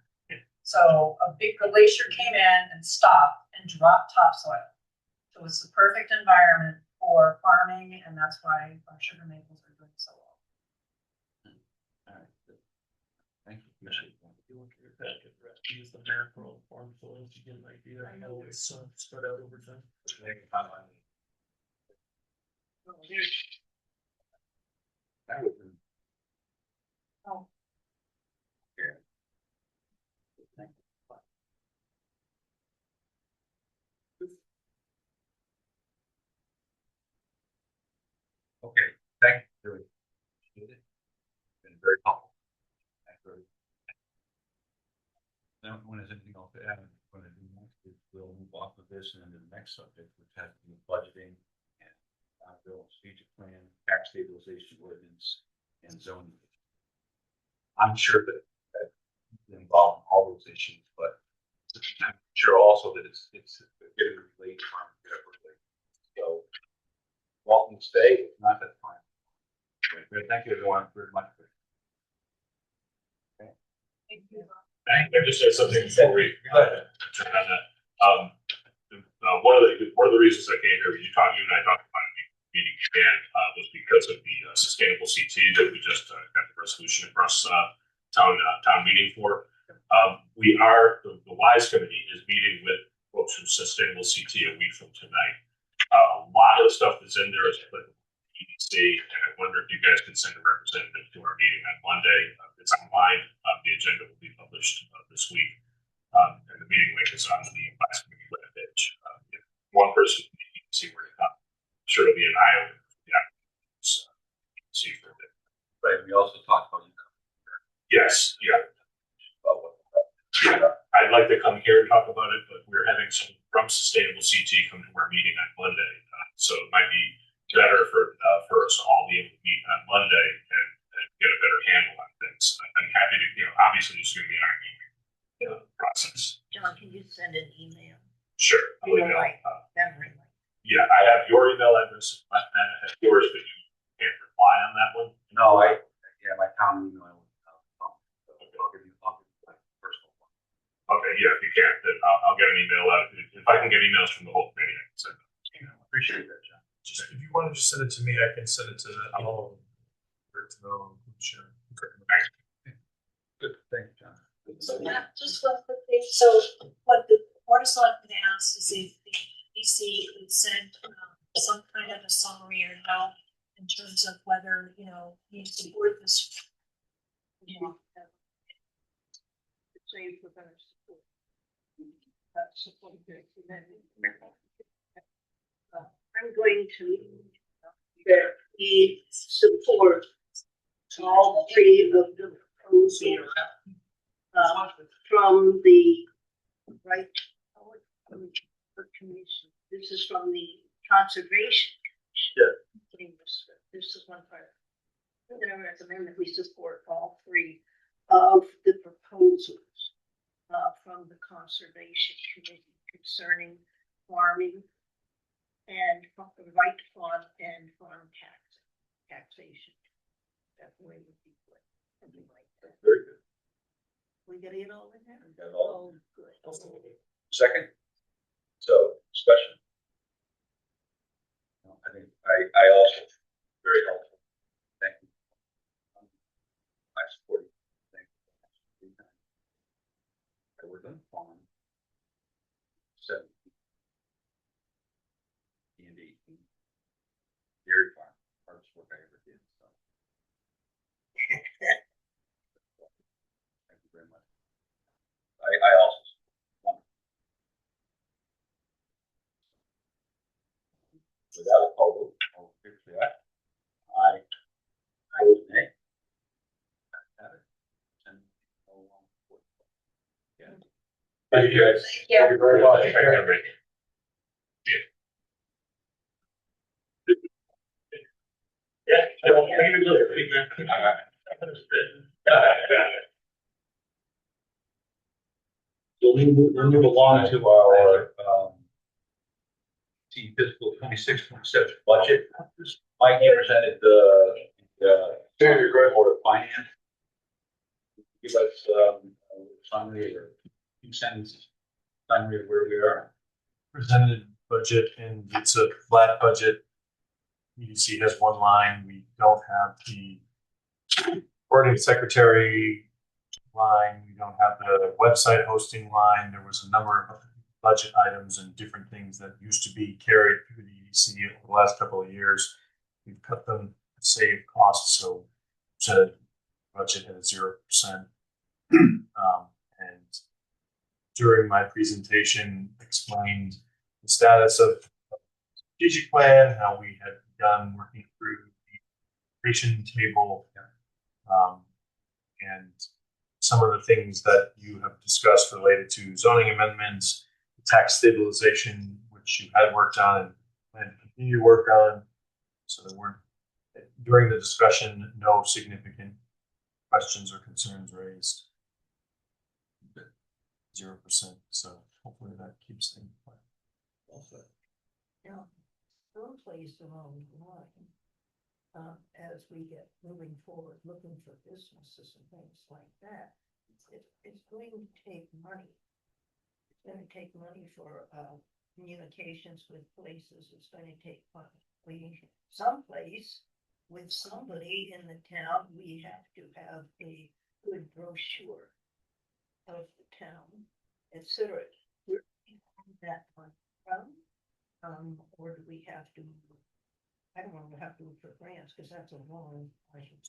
So a big glacier came in and stopped and dropped topsoil. So it's the perfect environment for farming, and that's why our sugar maples are doing so well. All right. Thank you. Appreciate that. If you look at your packet, use the map for all farm soils to get an idea of how it's spread out over time. That would be. Oh. Yeah. Okay, thank you. Really appreciate it. Been very helpful. Now, when there's anything else to add, what I'm going to do next is we'll move off of this and into the next subject, which has to do with budgeting and bill strategic plan, tax stabilization ordinance, and zoning. I'm sure that involved in all those issues, but I'm sure also that it's getting late. So, welcome to stay. If not, that's fine. Great. Thank you, everyone, very much. Thank you. I just said something before we turn on that. One of the reasons I came here, you and I talked about it meeting and was because of the sustainable CT that we just got the resolution across town meeting for. The WISE committee is meeting with folks from sustainable CT a week from tonight. A lot of the stuff that's in there is applicable to EDC, and I wonder if you guys can send a representative to our meeting on Monday. It's online. The agenda will be published this week, and the meeting link is on the WISE committee webpage. If one person can see where to come, I'm sure it'll be an eye opener. See for a bit. Right. We also talked about you. Yes. Yeah. I'd like to come here and talk about it, but we're having some from Sustainable CT come to our meeting on Monday, so it might be better for us to all be able to meet on Monday and get a better handle on things. I'm happy to, obviously this is going to be an ongoing process. John, can you send an email? Sure. Memory. Yeah, I have your email address. I have yours, but you can't reply on that one. No, my town email. I'll give you my personal one. Okay, yeah, if you can't, then I'll get an email out. If I can get emails from the whole committee, I can send them. Appreciate that, John. Just if you want to just send it to me, I can send it to all of them. Sure. Good, thank you, John. So yeah, just one quick thing. So what the Board of Selectmen asked is if the EDC would send some kind of a summary or note in terms of whether, you support this. So you put that support. I'm going to we support all three of the proposals from the right commission. This is from the conservation commission. This is one part. I'm going to recommend that we support all three of the proposals from the conservation committee concerning farming and the right farm and farm taxation. That way would be good. Something like that. Very good. We got it all in there? We got it all. Oh, good. Second. So discussion. I think I also very helpful. Thank you. I support you. Thank you. I work on farm. 7 and 18 dairy farm. Hardest work I ever did. So. Thank you very much. I also without a vote, I'll fix that. I vote nay. Thank you guys. Thank you very much. Yeah, I don't So we'll move along to our fiscal 26-27 budget. Mike, you presented the Board of Finance. Give us a summary or 2 sentences summary of where we are. Presented budget, and it's a flat budget. EDC has one line. We don't have the recording secretary line. We don't have the website hosting line. There was a number of budget items and different things that used to be carried through the EDC over the last couple of years. We've cut them save costs, so to budget at 0%. And during my presentation, explained the status of the strategic plan, how we had begun working through the creation table, and some of the things that you have discussed related to zoning amendments, tax stabilization, which you had worked on and plan to continue to work on. So there weren't, during the discussion, no significant questions or concerns raised. 0%. So hopefully that keeps things quiet. Also, now, some place along the line, as we get moving forward, looking for businesses and things like that, it's going to take money. It's going to take money for communications with places. It's going to take money. Someplace with somebody in the town, we have to have a good brochure of the town, etc. Where do we find that money from? Or do we have to? I don't want to have to look for grants because that's a long.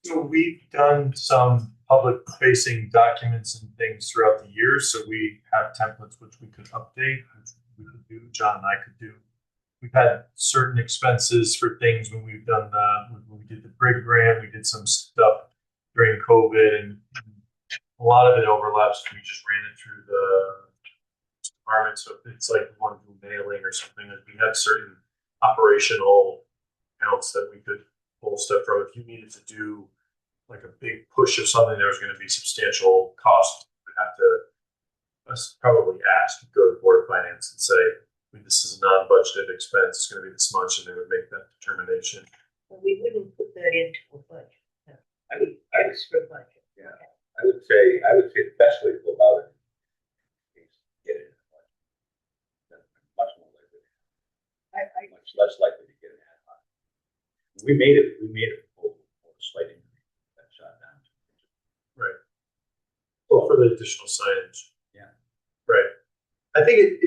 So we've done some public facing documents and things throughout the years. So we have templates which we could update, which we could do, John and I could do. We've had certain expenses for things when we've done when we did the BRIG grant, we did some stuff during COVID, and a lot of it overlaps. We just ran it through the department. So if it's like we want to do mailing or something, like we have certain operational accounts that we could pull stuff from. If you needed to do like a big push of something, there was going to be substantial cost. We'd have to probably ask, go to Board of Finance and say, this is a non-budgeted expense, it's going to be this much, and they would make that determination. But we wouldn't put that into a budget. No. Extra budget. Yeah. I would say the best way to go about it is get it in the budget. That's much more likely. Much less likely to get it ad hoc. We made it for a slight increase that shot down. Right. Well, for the additional signage. Yeah. Right. I think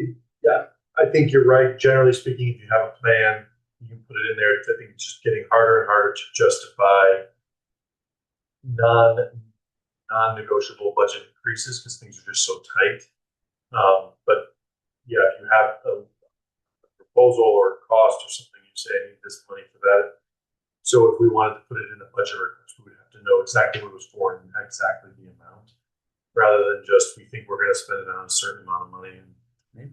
I think you're right. Generally speaking, if you have a plan, you can put it in there. I think it's just getting harder and harder to justify non-negotiable budget increases because things are just so tight. But yeah, if you have a proposal or a cost or something, you say, I need this money for that. So if we wanted to put it in a budget request, we would have to know exactly what it was for and exactly the amount, rather than just we think we're going to spend it on a certain amount of money. And Maybe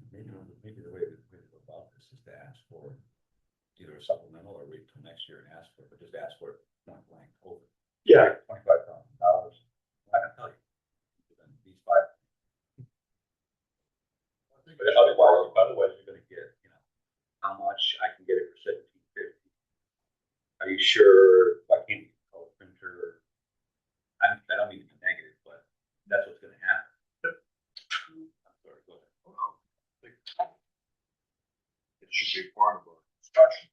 the way to go about this is to ask for either a supplemental or wait till next year and ask for it, but just ask for it point blank over. yeah, $25,000. I'm not gonna tell you. These five. But otherwise you're gonna get, how much I can get it for $1,750. Are you sure I can't get a color printer? I don't mean to be negative, but that's what's gonna happen. I'm sorry, go ahead. It should be part of our discussion.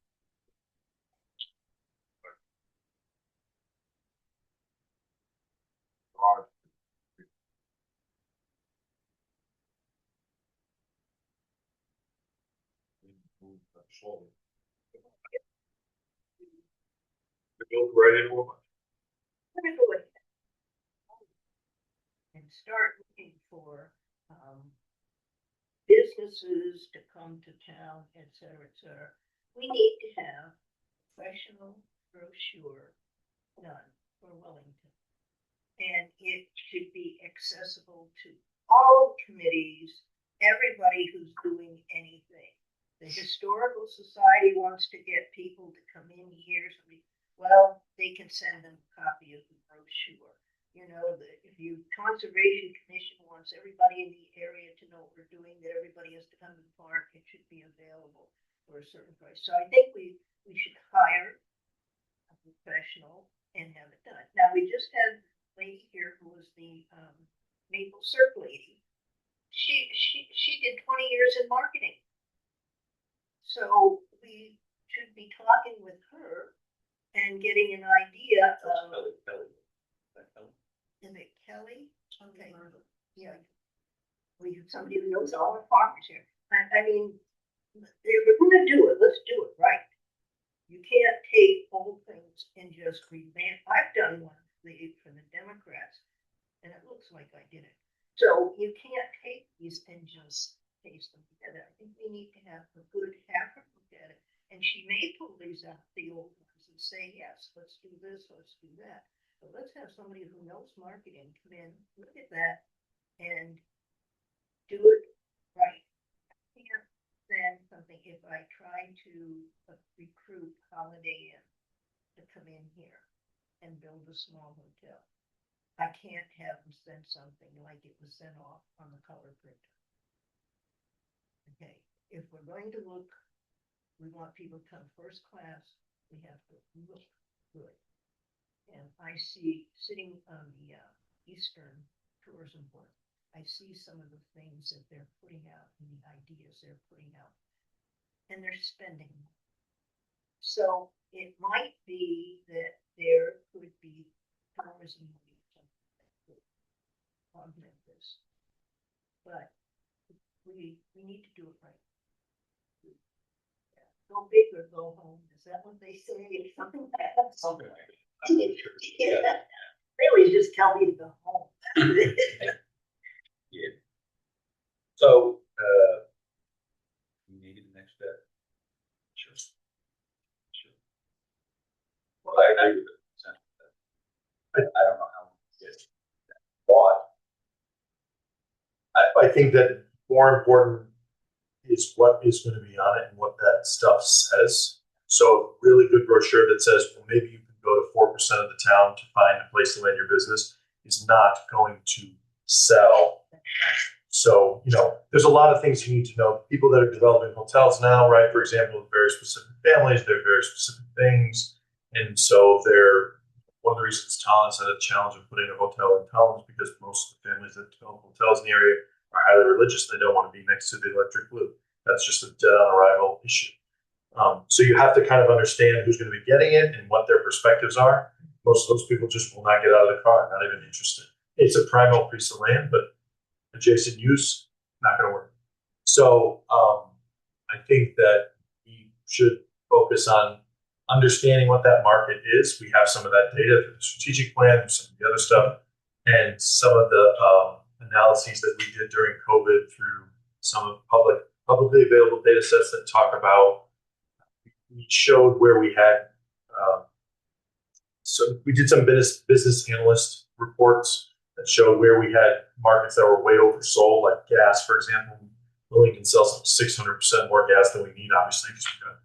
Slowly. Build right into a budget. Let me go with that. And start looking for businesses to come to town, etc., etc. We need to have a professional brochure done for Willington. And it should be accessible to all committees, everybody who's doing anything. The Historical Society wants to get people to come in here. Well, they can send them a copy of the brochure. If you Conservation Commission wants everybody in the area to know what we're doing, that everybody has to come to the park, it should be available for a certain price. So I think we should hire a professional and have it done. Now, we just had a lady here who was the Maple Syrup lady. She did 20 years in marketing. So we should be talking with her and getting an idea of. Is it Kelly? Okay. Yeah. We have somebody who knows all the farmers here. I mean, if we're going to do it, let's do it right. You can't take old things and just revamp. I've done one for the Democrats, and it looks like I did it. So you can't take these and just paste them together. I think we need to have a good half a look at it. And she may pull these out, the old ones, and say, yes, let's do this, let's do that. But let's have somebody who knows marketing come in, look at that, and do it right. I can't stand something if I try to recruit Holiday Inn to come in here and build a small hotel. I can't have them send something like it was sent off on the color printer. Okay, if we're going to look, we want people to come first class, we have to look good. And I see, sitting on the Eastern Tourism Board, I see some of the things that they're putting out and the ideas they're putting out, and they're spending. So it might be that there could be tourism money that could augment this, but we need to do it right. Go big or go home. Is that what they say? Something like that. Something like that. I'm not sure. Yeah. Really, just tell me to go home. Yeah. So, maybe the next step. Sure. Sure. Well, I agree with it. I don't know how to get that thought. I think that more important is what is going to be on it and what that stuff says. So a really good brochure that says, well, maybe you can go to 4% of the town to find a place to land your business is not going to sell. So, you know, there's a lot of things you need to know. People that are developing hotels now, right, for example, with very specific families, they're very specific things. And so they're, one of the reasons Tallinn had a challenge of putting a hotel in Tallinn is because most of the families that develop hotels in the area are highly religious. They don't want to be next to the electric blue. That's just a dead on arrival issue. So you have to kind of understand who's going to be getting it and what their perspectives are. Most of those people just will not get out of the car, not even interested. It's a primal piece of land, but adjacent use, not going to work. So I think that we should focus on understanding what that market is. We have some of that data for the strategic plan, some of the other stuff, and some of the analyses that we did during COVID through some of publicly available data sets that talk about, we showed where we had, so we did some business analyst reports that showed where we had markets that were way oversold, like gas, for example. Willington sells some 600% more gas than we need, obviously, because we've got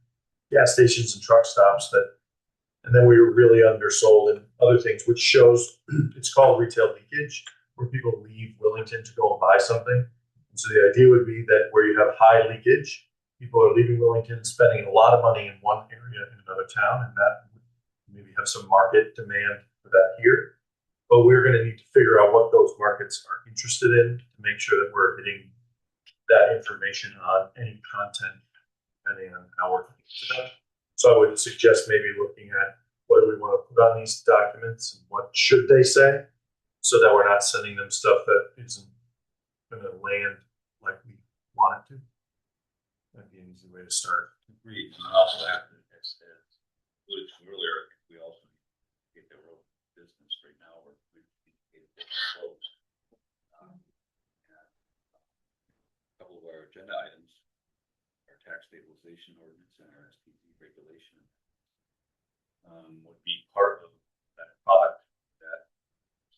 gas stations and truck stops and then we were really undersold in other things, which shows it's called retail leakage, where people leave Willington to go and buy something. And so the idea would be that where you have high leakage, people are leaving Willington, spending a lot of money in one area in another town, and that maybe have some market demand for that here. But we're going to need to figure out what those markets are interested in to make sure that we're hitting that information on any content, depending on how we're thinking about it. So I would suggest maybe looking at what do we want to put on these documents and what should they say, so that we're not sending them stuff that isn't going to land like we want it to. That'd be an easy way to start. Agreed. And also have to, as alluded to earlier, I think we also need to get the road business right now, where we've indicated that it's closed. A couple of our agenda items, our tax stabilization ordinance and our STD regulation, would be part of that product that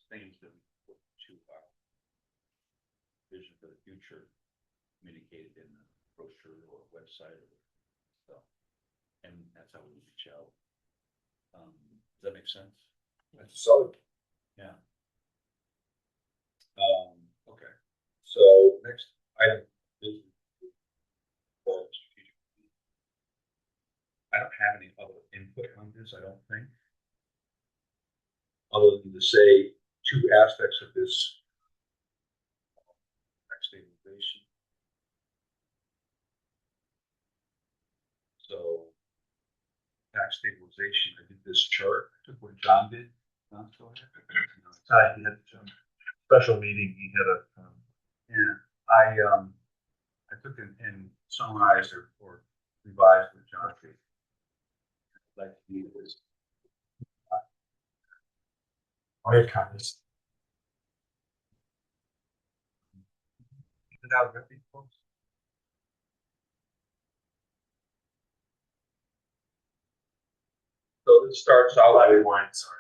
things that we put to our vision for the future communicated in the brochure or website or stuff. And that's how we reach out. Does that make sense? That's solid. Yeah. Okay. So next item is strategic. I don't have any other input on this, I don't think. Other than to say two aspects of this tax stabilization. So tax stabilization, I did this chart, I took what John did. John still here? He had a special meeting. He had a yeah. I took and summarized or revised what John did. I'd like to do this Oh, yeah, kind of. So this starts out. Levy wine, sorry.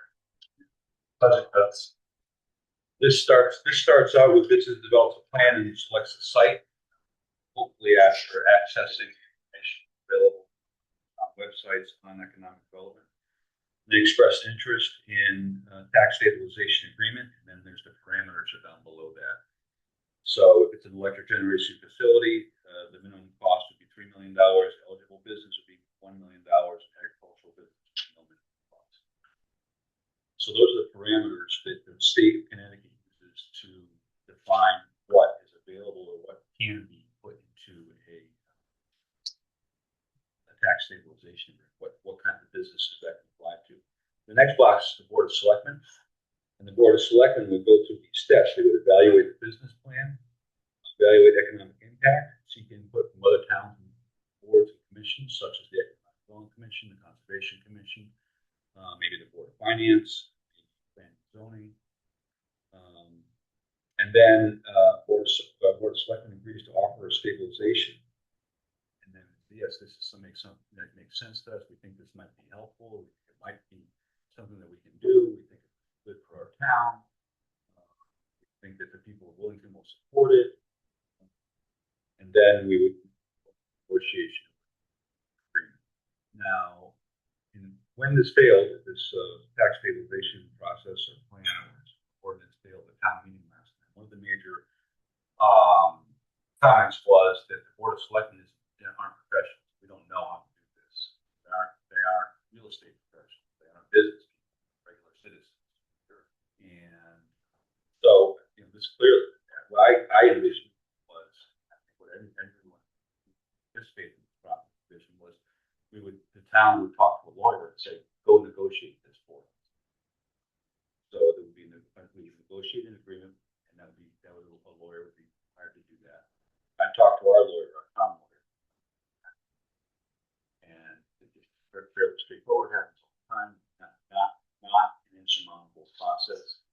Budget cuts. This starts out with business develops a plan and it selects a site. Hopefully after accessing information available on websites on economic development. They express interest in tax stabilization agreement, and then there's the parameters are down below that. So if it's an electric generation facility, the minimum cost would be $3 million. Eligible business would be $1 million. Agricultural business would be no minimum cost. So those are the parameters that the state of Connecticut uses to define what is available or what can be put into a tax stabilization agreement. What kind of businesses that can apply to. The next box is the Board of Selectmen. And the Board of Selectmen would go through these steps. They would evaluate the business plan, evaluate economic impact, seek input from other towns and boards and commissions, such as the Economic Development Commission, the Conservation Commission, maybe the Board of Finance, planning and zoning. And then Board of Selectmen agrees to offer a stabilization. And then, yes, this is something that makes sense to us. We think this might be helpful. It might be something that we can do. We think it's good for our town. We think that the people of Willington will support it. And then we would negotiation agreement. Now, when this failed, this tax stabilization process or plan or ordinance failed at town meeting last time, one of the major comments was that the Board of Selectmen aren't professionals. We don't know how to do this. They aren't real estate professionals. They aren't business people, regular citizens. And so, this clearly, what I envisioned was, I think what everyone participated in the proposition was, the town would talk to a lawyer and say, go negotiate this for us. So there would be we negotiate an agreement, and a lawyer would be hired to do that. I talked to our lawyer, our town lawyer, and it's fairly straightforward. Happens all the time. Not an insurmountable process.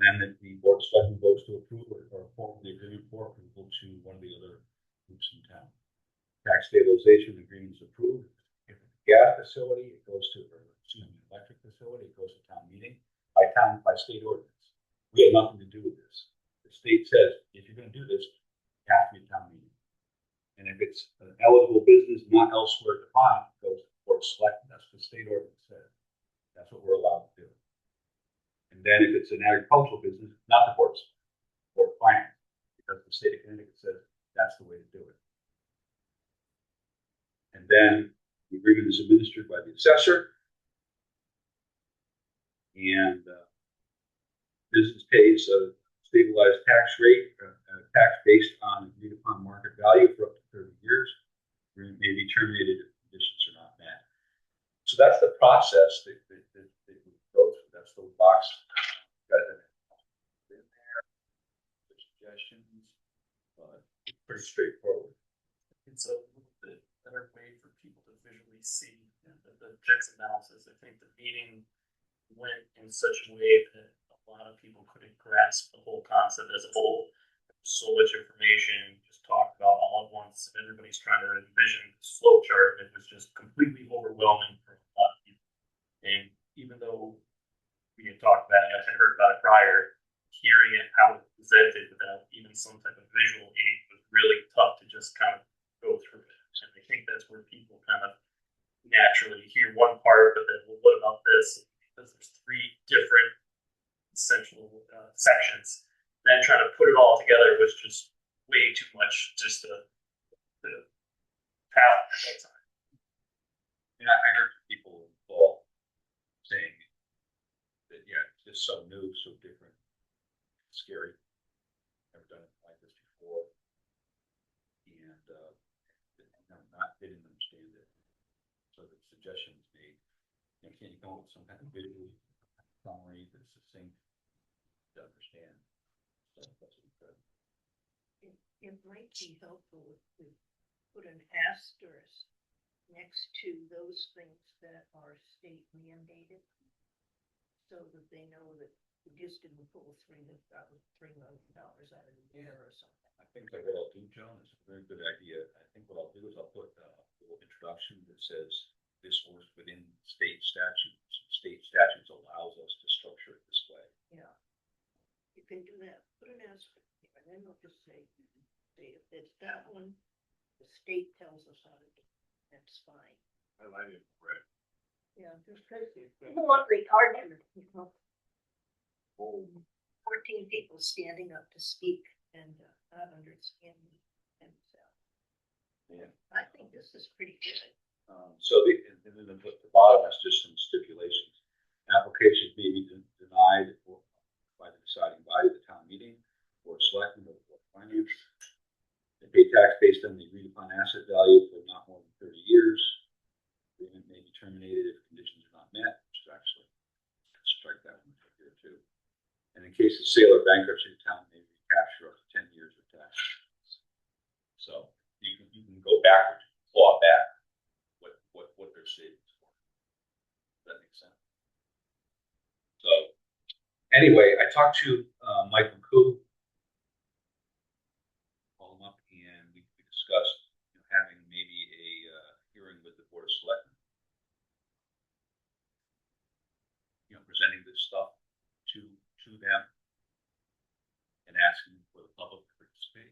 And then the Board of Selectmen votes to approve or form the agreement for approval to one of the other groups in town. Tax stabilization agreement is approved. If it's a gas facility, it goes to, electric facility, it goes to town meeting by state ordinance. We have nothing to do with this. The state says, if you're going to do this, it has to be a town meeting. And if it's an eligible business not elsewhere defined, it goes to the Board of Selectmen. That's what the state ordinance says. That's what we're allowed to do. And then if it's an agricultural business, not the Board of Finance, because the state of Connecticut says that's the way to do it. And then the agreement is administered by the assessor. And business pays a stabilized tax rate, tax based on agreed upon market value for up to 30 years. Agreement may be terminated if conditions are not met. So that's the process that we go through. That's the box. Got that in there. The suggestions, but pretty straightforward. It's a little bit better way for people to visually see the checks and balances. I think the meeting went in such a way that a lot of people couldn't grasp the whole concept as a whole. So much information just talked about all at once, and everybody's trying to envision this flow chart. It was just completely overwhelming for a lot of people. And even though we had talked about it, I had heard about it prior, hearing it how it was presented without even some type of visual aid was really tough to just kind of go through it. And I think that's where people kind of naturally hear one part, but then, well, what about this? Because there's three different essential sections. Then trying to put it all together was just way too much just to palate at that time. And I heard people involved saying that, yeah, it's just so new, so different, scary. Never done it like this before. And they didn't understand it. So the suggestion was made, can you come up with some kind of visual summary that's succinct to understand? So that's what we could. It might be helpful if we put an asterisk next to those things that are state mandated. so that they know that we just didn't pull $3 million out of the air or something. I think that what I'll do, John, is a very good idea. I think what I'll do is I'll put a little introduction that says this was within state statutes. State statutes allows us to structure it this way. Yeah. You can do that, put an asterisk here, and then we'll just say if it's that one, the state tells us how to do it, that's fine. I like it, Brett. Yeah, just because people want the argument, 14 people standing up to speak and not understanding themselves. Yeah. I think this is pretty good. And then the bottom is just some stipulations. Applications may be denied by the deciding body of the town meeting or selectmen or finance. They pay tax based on the agreed upon asset value for not more than 30 years. Agreement may be terminated if conditions are not met, which is actually, strike that one right here too. And in case of sale or bankruptcy, the town may recapture up to 10 years of tax. So you can go backwards, claw back what they're savings for. Does that make sense? So anyway, I talked to Michael Koo, called him up, and we discussed having maybe a hearing with the Board of Selectmen. Presenting this stuff to them and asking for the public to participate.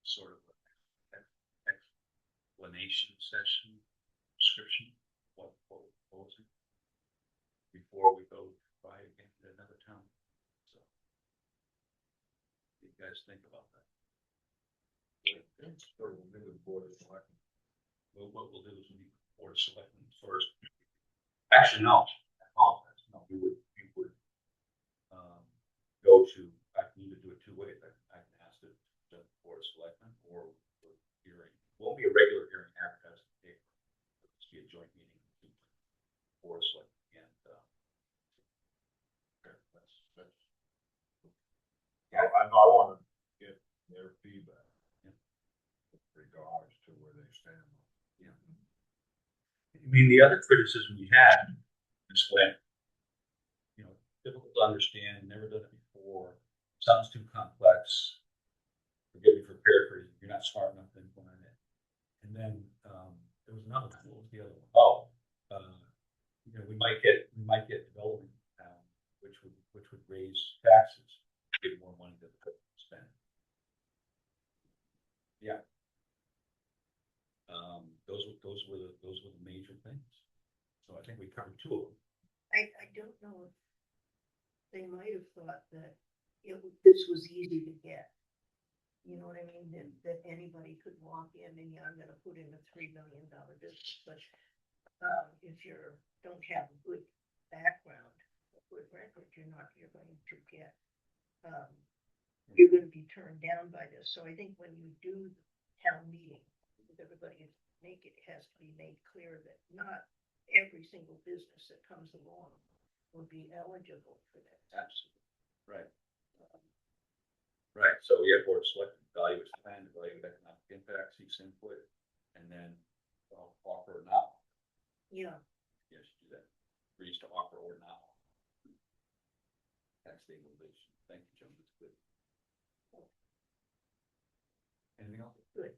Sort of an explanation session, description, what we're proposing before we go try again to another town. So, what do you guys think about that? Well, what we'll do is meet with the Board of Selectmen first. Actually, no. I apologize. No, we would go to. I can either do it two ways. I can ask the Board of Selectmen or hearing. It won't be a regular hearing advertised in the paper. It'll just be a joint meeting between the Board of Selectmen and I want to get their feedback with regards to where they stand. Yeah. I mean, the other criticism we had is when, difficult to understand, never done it before, sounds too complex. Forgive me for paraphrasing, you're not smart enough to implement it. And then there was another one. What was the other one? Oh, we might get development which would raise taxes, give more money to the spend. Yeah. Those were the major things. So I think we covered two of them. I don't know if they might have thought that this was easy to get. You know what I mean? That anybody could walk in and I'm going to put in a $3 million business. But if you don't have a good background, a good record, you're going to get. You're going to be turned down by this. So I think when you do the town meeting, with everybody it has to be made clear that not every single business that comes along will be eligible for that. Absolutely. Right. Right. So we have Board of Selectmen, evaluate the plan, evaluate economic impact, seeks input, and then offer or not. Yeah. Yes, do that. Agrees to offer or not. Tax stabilization. Thank you, John. That's good. Anything else? Good.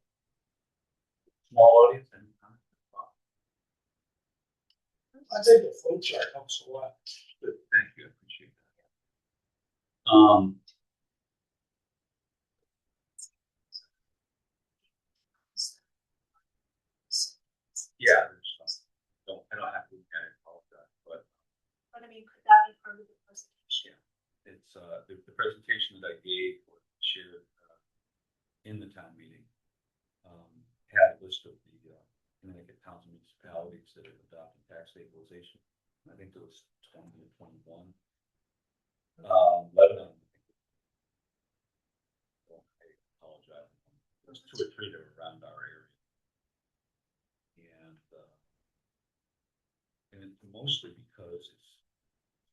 Small audience and I think the flow chart helps a lot. good. Thank you. I appreciate that. Yeah, there's I don't have to apologize, but But I mean, could that be part of the presentation? it's the presentation that I gave or shared in the town meeting had a list of the Connecticut towns and municipalities that have adopted tax stabilization. I think there was 20 to 21. Lebanon, I apologize. There's 2 or 3 that are around our area, and it's mostly because it's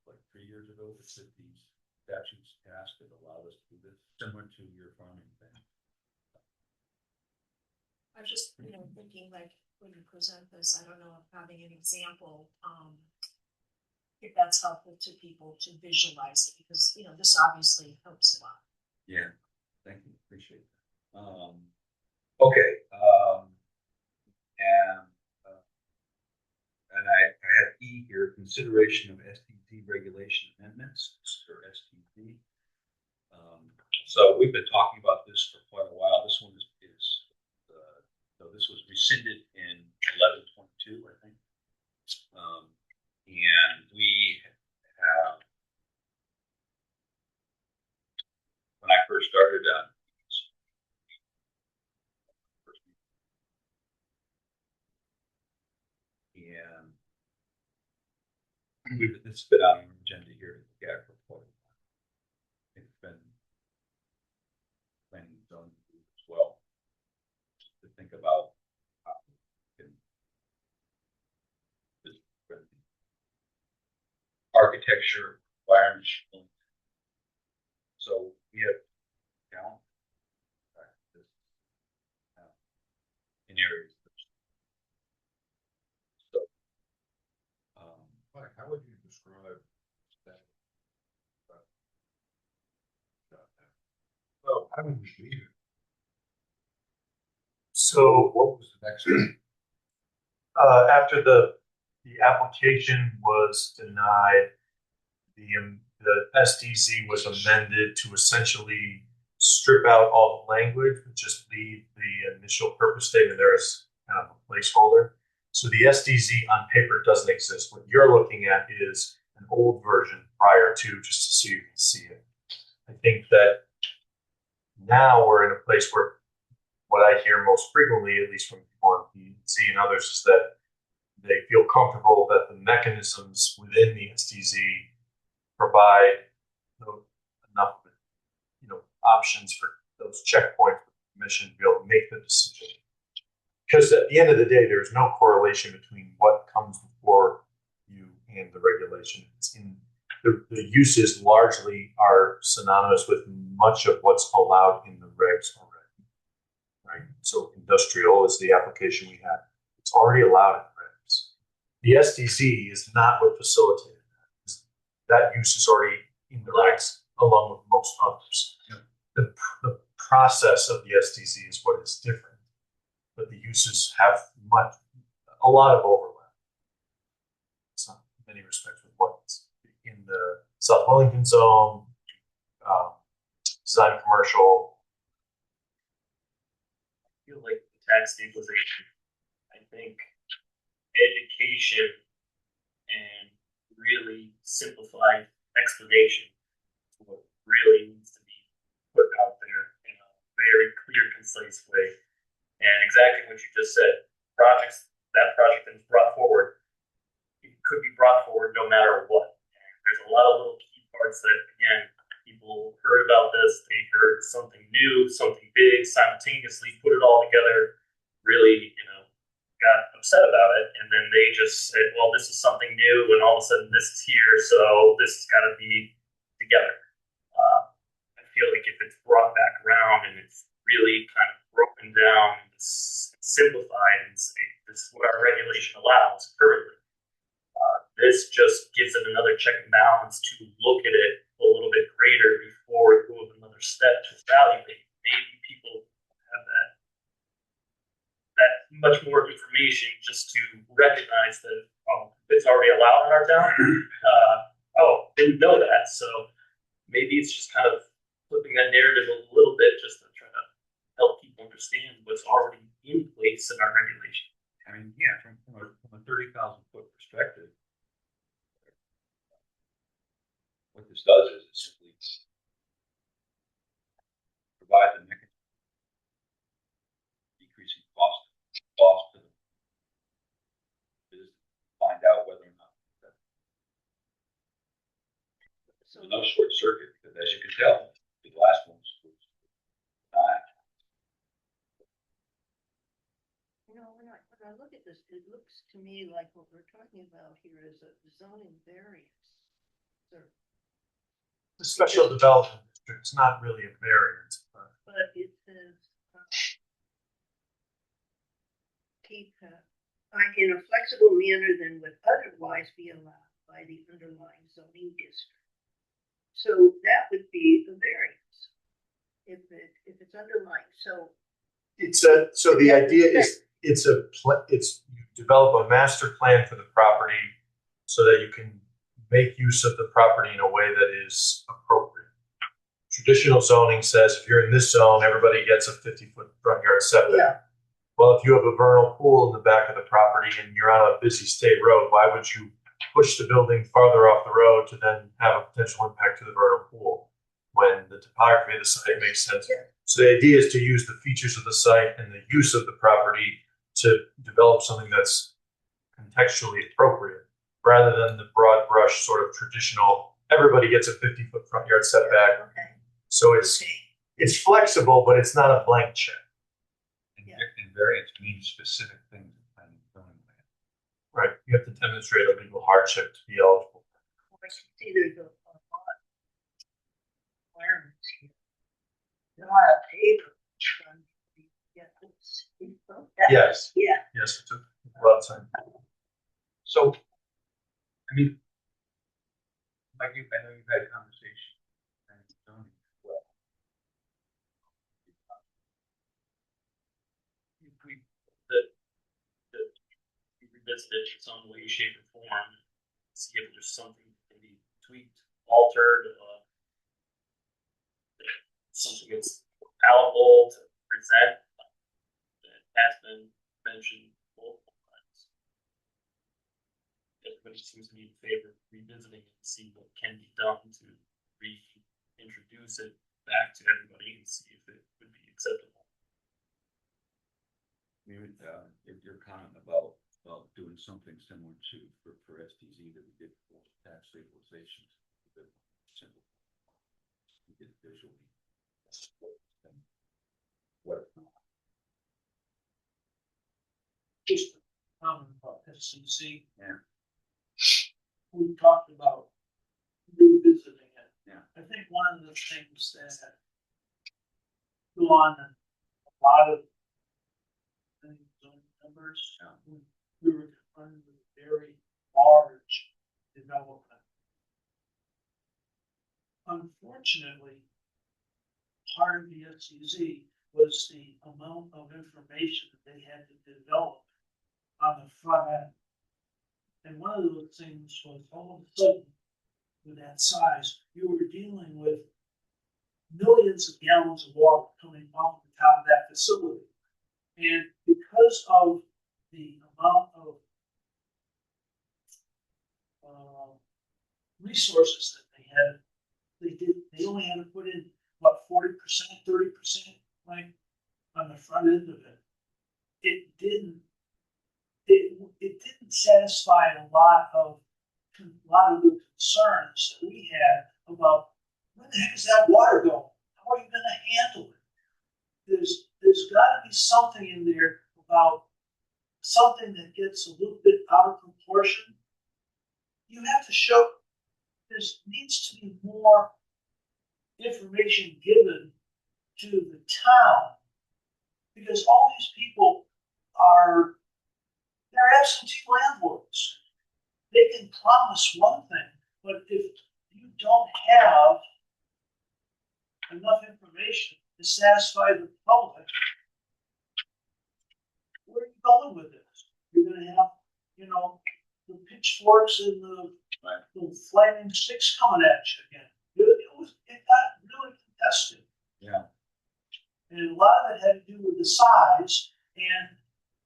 like 3 years ago that these statutes passed that allowed us to do this, similar to your farming thing. I was just, thinking like when you present this, I don't know if having an example, if that's helpful to people to visualize it, because, you know, this obviously helps a lot. Yeah, thank you, appreciate that. Okay, and I have E here, consideration of STD regulation amendments, or STD. So we've been talking about this for quite a while. This one is so this was rescinded in 11/22, I think. And we have, when I first started and it's been on our agenda here to look at for quite a while. It's been planning zone as well to think about how we can architecture, environment. So we have down in areas. So, Mike, how would you describe that? Well, how would you leave it? So What was the next step? after the application was denied, the SDZ was amended to essentially strip out all the language, but just leave the initial purpose statement there as kind of a placeholder. So the SDZ on paper doesn't exist. What you're looking at is an old version prior to, just so you can see it. I think that now we're in a place where what I hear most frequently, at least from people on EDC and others, is that they feel comfortable that the mechanisms within the SDZ provide enough, options for those checkpoints for the commission to be able to make the decision. Because at the end of the day, there's no correlation between what comes before you and the regulation. It's in the uses largely are synonymous with much of what's allowed in the regs already, right? So industrial is the application we have. It's already allowed in the regs. The SDZ is not what facilitated that. That use is already in the regs, along with most others. Yeah. The process of the SDZ is what is different, but the uses have a lot of overlap. In many respects with what's in the South Willington zone, design commercial. I feel like the tax stabilization, I think education and really simplified explanation is what really needs to be put out there in a very clear, concise way. And exactly what you just said, that project that is brought forward, it could be brought forward no matter what. There's a lot of little key parts that, again, people heard about this, they heard something new, something big, simultaneously put it all together, really, got upset about it, and then they just said, well, this is something new, and all of a sudden this is here, so this has got to be together. I feel like if it's brought back around and it's really kind of broken down, simplified, and say, this is what our regulation allows currently, this just gives it another check and balance to look at it a little bit greater before we go another step to evaluate. Maybe people have that much more information just to recognize that, it's already allowed in our town. Didn't know that. So maybe it's just kind of flipping that narrative a little bit just to try to help people understand what's already in place in our regulation. I mean, yeah, from a 30,000 foot perspective, what this does is it simply provide the mechanism decreasing cost to the business, find out whether or not there's no short circuit, because as you can tell, the last one was not. When I look at this, it looks to me like what we're talking about here is a zoning variance. The special development district is not really a variance, But it says keep in a flexible manner than would otherwise be allowed by by the underlying zoning district. So that would be a variance if it's underlying. So So the idea is, it's you develop a master plan for the property so that you can make use of the property in a way that is appropriate. Traditional zoning says if you're in this zone, everybody gets a 50-foot front yard setback. yeah, Well, if you have a vernal pool in the back of the property and you're on a busy state road, why would you push the building farther off the road to then have a potential impact to the vernal pool when the topography of the site makes sense? Yeah. So the idea is to use the features of the site and the use of the property to develop something that's contextually appropriate, rather than the broad brush sort of traditional, everybody gets a 50-foot front yard setback. okay, So it's flexible, but it's not a blank check. And variance means specific things in planning and zoning land. Right. You have to demonstrate a legal hardship to be eligible. I can see there's a lot of requirements here. There are a paper from the, Yes. yeah, Yes, it took a lot of time. So, I mean, Mike, I know you've had a conversation. Planning and zoning as well. If we revisit it in some way, shape, or form, see if there's something that can be tweaked, altered, something that's palatable to present that has been mentioned multiple times. Everybody seems to be in favor of revisiting it and see what can be done to reintroduce it back to everybody and see if it would be acceptable. Your comment about doing something similar to for STZ that we did for tax stabilization, simple. We did visually. What? Just a comment about SCC. Yeah. We talked about revisiting it. Yeah. I think one of the things that go on in a lot of numbers, we were confronted with a very large development. Unfortunately, part of the SCZ was the amount of information that they had to develop on the front end. And one of those things was all of a sudden, with that size, you were dealing with millions of gallons of water coming off the top of that facility. And because of the amount of resources that they had, they only had to put in what 40%, 30%, like on the front end of it. It didn't satisfy a lot of the concerns that we had about where the heck is that water going? How are you going to handle it? There's got to be something in there about something that gets a little bit out of proportion. You have to show there needs to be more information given to the town, because all these people they're absentee landlords. They can promise one thing, but if you don't have enough information to satisfy the public, where are you going with this? You're going to have, the pitchforks and the flaming sticks coming at you again. It got really contested. Yeah. And a lot of it had to do with the size, and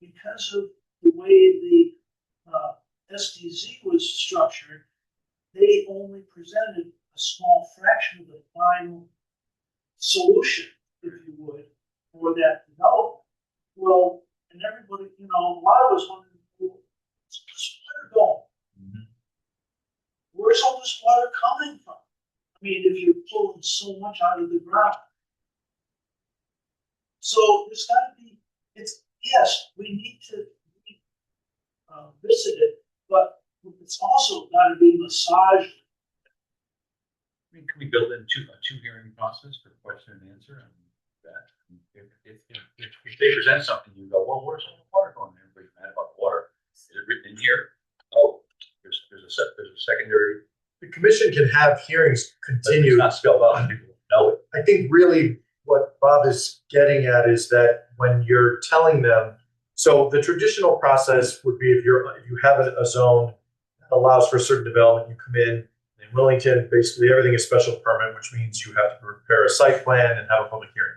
because of the way the SDZ was structured, they only presented a small fraction of the final solution, if you would, for that development. Well, and everybody, a lot of us wondering, where's this water going? Mm-hmm. Where's all this water coming from? I mean, if you're pulling so much out of the ground. So there's got to be, yes, we need to visit it, but it's also got to be massaged. I mean, can we build in a two hearing process for question and answer? I mean, that if they present something, you go, well, where's all the water going? Everybody's mad about the water. Is it written in here? Oh, there's there's a secondary. The commission can have hearings continue. It's not spelled out, and people know it. I think really what Bob is getting at is that when you're telling them, so the traditional process would be if you have a zone that allows for a certain development, you come in Willington, basically everything is special permit, which means you have to prepare a site plan and have a public hearing.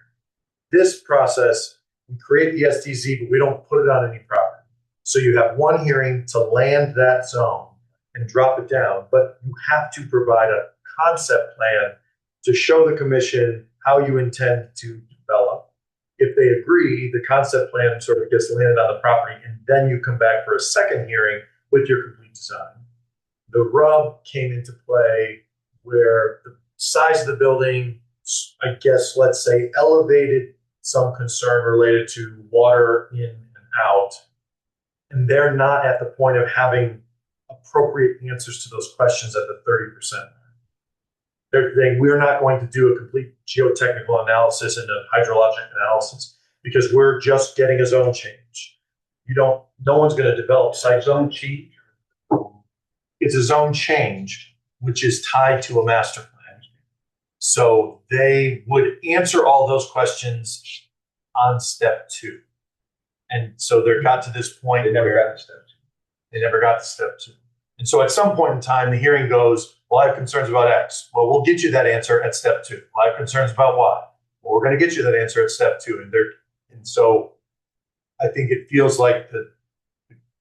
This process, we create the SDZ, but we don't put it on any property. So you have one hearing to land that zone and drop it down, but you have to provide a concept plan to show the commission how you intend to develop. If they agree, the concept plan sort of gets landed on the property, and then you come back for a second hearing with your complete design. The rub came into play where the size of the building, I guess, let's say, elevated some concern related to water in and out. And they're not at the point of having appropriate answers to those questions at the 30%. They're saying we're not going to do a complete geotechnical analysis and a hydrologic analysis because we're just getting a zone change. No one's going to develop site zone change. It's a zone change, which is tied to a master plan. So they would answer all those questions on step 2. And so they got to this point. They never got to step 2. They never got to step 2. And so at some point in time, the hearing goes, well, I have concerns about X. Well, we'll get you that answer at step 2. Well, I have concerns about Y. Well, we're going to get you that answer at step 2. And so I think it feels like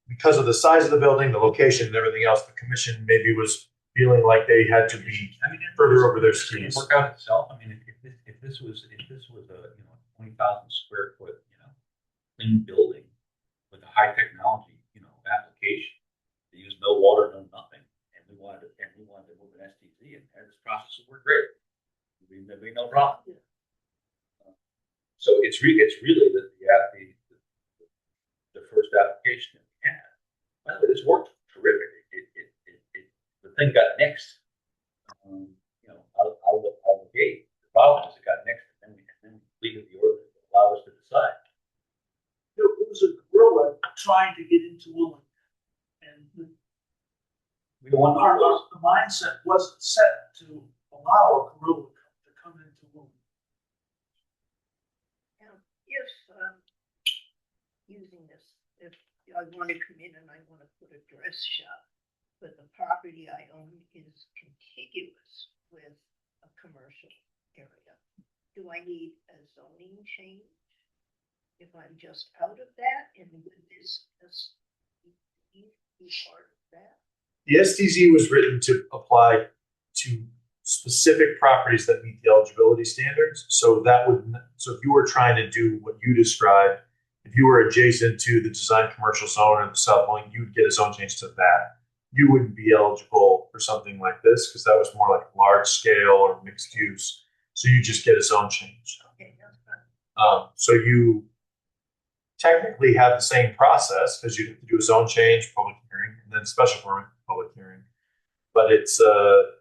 because of the size of the building, the location, and everything else, the commission maybe was feeling like they had to be further over their skis. Work out itself. I mean, if this was a 20,000 square foot clean building with a high technology application, they use no water, no nothing, and we wanted to move an STZ, and this process would work great. There'd be no problem. So it's really the first application that we had. By the way, this worked terrific. The thing got nixed, out of the gate. The problem is it got nixed, and then we completed the order that allowed us to decide. There was a gorilla trying to get into Willington, and We don't want the mindset wasn't set to allow a gorilla to come into Willington. Now, if using this, if I want to come in and I want to put a dress shop, but the property I own is contiguous with a commercial area, do I need a zoning change if I'm just out of that? And would this be part of that? The SDZ was written to apply to specific properties that meet the eligibility standards. So if you were trying to do what you described, if you were adjacent to the design commercial zone or the South Wing, you would get a zone change to that. You wouldn't be eligible for something like this because that was more like large scale or mixed use. So you just get a zone change. Okay, that's fine. So you technically have the same process because you have to do a zone change, public hearing, and then special permit, public hearing. But it's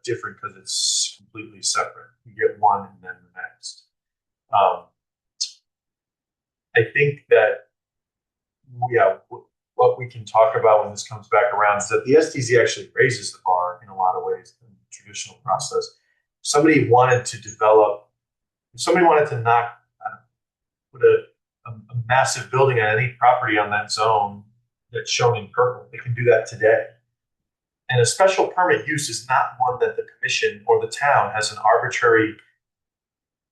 different because it's completely separate. You get one and then the next. I think that, what we can talk about when this comes back around is that the STZ actually raises the bar in a lot of ways in the traditional process. If somebody wanted to put a massive building on any property on that zone that's shown in purple, they can do that today. And a special permit use is not one that the commission or the town has an arbitrary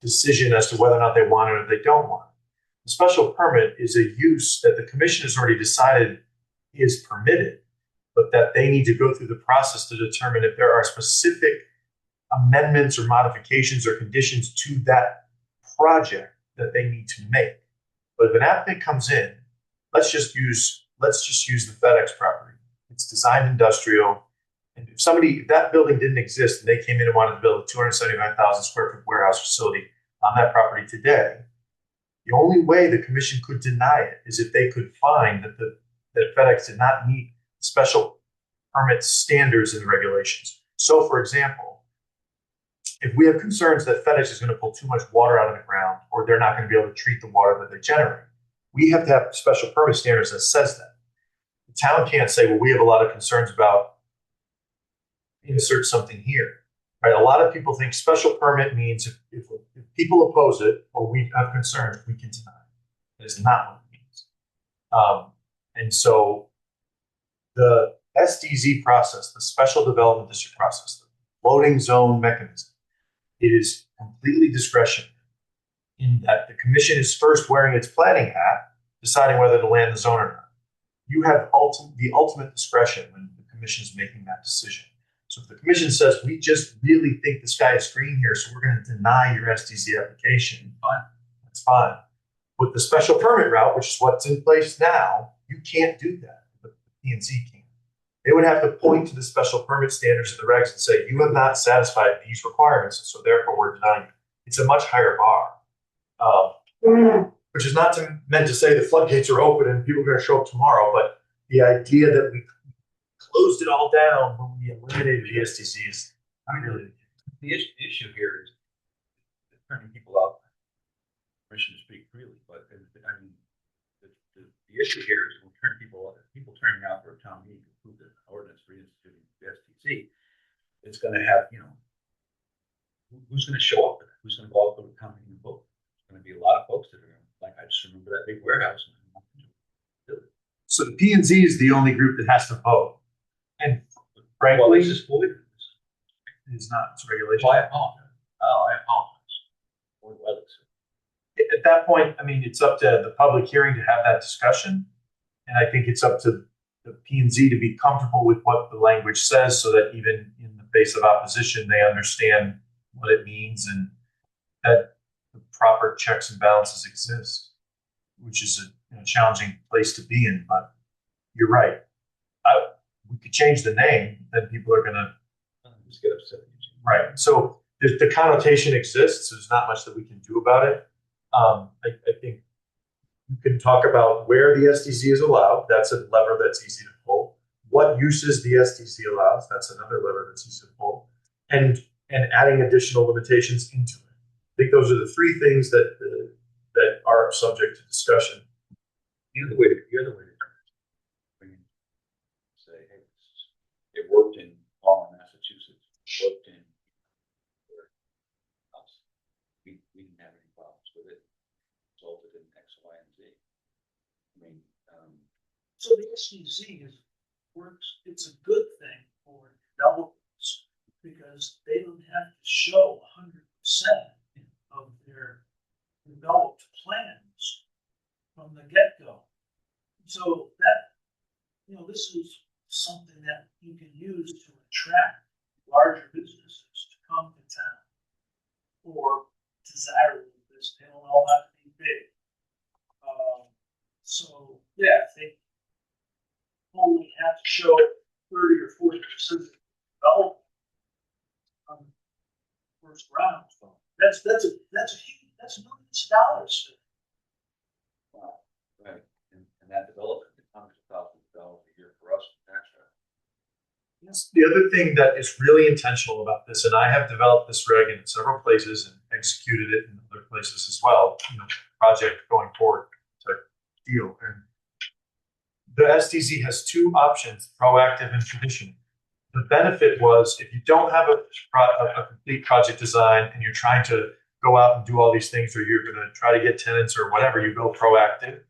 decision as to whether or not they want it or they don't want it. The special permit is a use that the commission has already decided is permitted, but that they need to go through the process to determine if there are specific amendments or modifications or conditions to that project that they need to make. But if an applicant comes in, let's just use the FedEx property. It's designed industrial. And if that building didn't exist and they came in and wanted to build a 279,000 square foot warehouse facility on that property today, the only way the commission could deny it is if they could find that FedEx did not meet special permit standards and regulations. So, for example, if we have concerns that FedEx is going to pull too much water out of the ground or they're not going to be able to treat the water that they generate, we have to have special permit standards that says that. The town can't say, well, we have a lot of concerns about insert something here. Right? A lot of people think special permit means if people oppose it or we have concerns, we can deny it. That is not what it means. And so the SDZ process, the special development district process, the loading zone mechanism, it is completely discretionary in that the commission is first wearing its planning hat, deciding whether to land the zone or not. You have the ultimate discretion when the commission is making that decision. So if the commission says, we just really think the sky is green here, so we're going to deny your SDZ application, fine, that's fine. With the special permit route, which is what's in place now, you can't do that. The P&Z can't. They would have to point to the special permit standards of the regs and say, you have not satisfied these requirements, so therefore we're denying you. It's a much higher bar. Which is not meant to say the floodgates are open and people are going to show up tomorrow, but the idea that we closed it all down when we eliminated the SDC is not really The issue here is turning people out. Permission to speak freely, but I mean, the issue here is we'll turn people turning out for a town meeting to approve the ordinance for instituting the SDC. It's going to have, who's going to show up? Who's going to go out to the town meeting and vote? There's going to be a lot of folks that are going to, like, I just remember that big warehouse. So the P&Z is the only group that has to vote. And frankly, this is fully. It's not, it's regulation. Oh, I apologize. At that point, I mean, it's up to the public hearing to have that discussion. And I think it's up to the P&Z to be comfortable with what the language says so that even in the face of opposition, they understand what it means and that the proper checks and balances exist, which is a challenging place to be in. But you're right. We could change the name, then people are going to just get upset. Right. So the connotation exists. There's not much that we can do about it. I think you can talk about where the SDC is allowed. That's a lever that's easy to pull. What uses the SDC allows. That's another lever that's easy to pull. And adding additional limitations into it. I think those are the three things that are subject to discussion. The other way to say, hey, it worked in Boston, Massachusetts. It worked in we didn't have any problems with it. Resulted in X, Y, and Z. I mean, So the SDZ works. It's a good thing for developers because they don't have to show 100% of their developed plans from the get-go. So that, this is something that you can use to attract larger businesses to come to town or desirable business. They don't all have to be big. So yeah, they only have to show 30 or 40% of the development on the first round. That's millions of dollars. wow, right, and that development, hundreds of thousands of dollars a year for us in tax revenue. Yes. The other thing that is really intentional about this, and I have developed this reg in several places and executed it in other places as well, project going forward type deal. And the SDZ has two options, proactive and traditional. The benefit was if you don't have a complete project design and you're trying to go out and do all these things, or you're going to try to get tenants or whatever, you go proactive.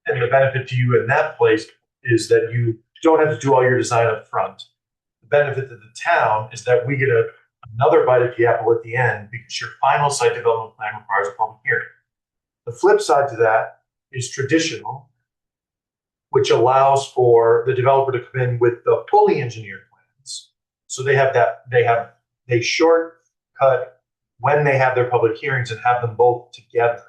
And the benefit to you in that place is that you don't have to do all your design up front. The benefit to the town is that we get another bite at the apple at the end because your final site development plan requires a public hearing. The flip side to that is traditional, which allows for the developer to come in with the fully engineered plans. So they shortcut when they have their public hearings and have them both together.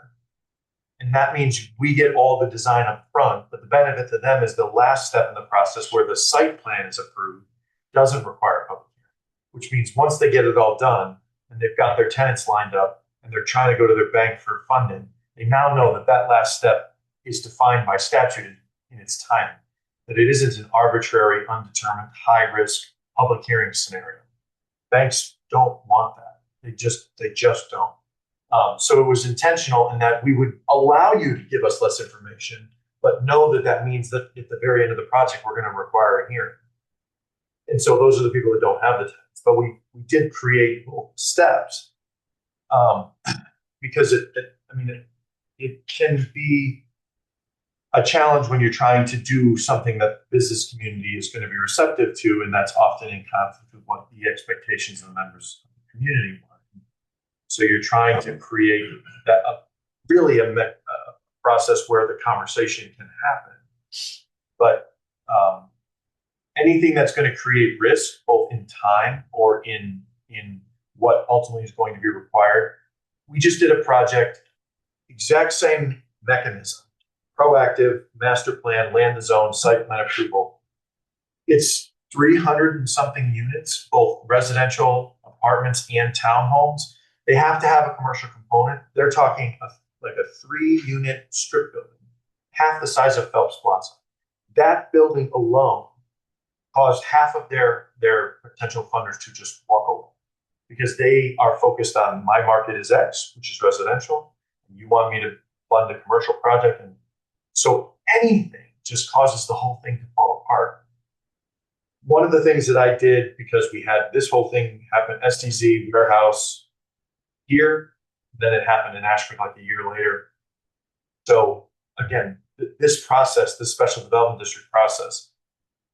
And that means we get all the design up front, but the benefit to them is the last step in the process where the site plan is approved doesn't require a public hearing, which means once they get it all done and they've got their tenants lined up and they're trying to go to their bank for funding, they now know that that last step is defined by statute in its timing, that it isn't an arbitrary, undetermined, high-risk public hearing scenario. Banks don't want that. They just don't. So it was intentional in that we would allow you to give us less information, but know that means that at the very end of the project, we're going to require a hearing. And so those are the people that don't have the tenants. But we did create steps because it can be a challenge when you're trying to do something that the business community is going to be receptive to, and that's often in conflict with what the expectations of the members of the community want. So you're trying to create that really a process where the conversation can happen. But anything that's going to create risk, both in time or in what ultimately is going to be required. We just did a project, exact same mechanism, proactive, master plan, land the zone, site plan approval. It's 300 and something units, both residential apartments and townhomes. They have to have a commercial component. They're talking like a 3-unit strip building, half the size of Phelps Plaza. That building alone caused half of their potential funders to just walk away because they are focused on my market is X, which is residential, and you want me to fund a commercial project. And so anything just causes the whole thing to fall apart. One of the things that I did, because we had this whole thing happen, STZ warehouse here, then it happened in Ashford like a year later. So again, this process, this special development district process,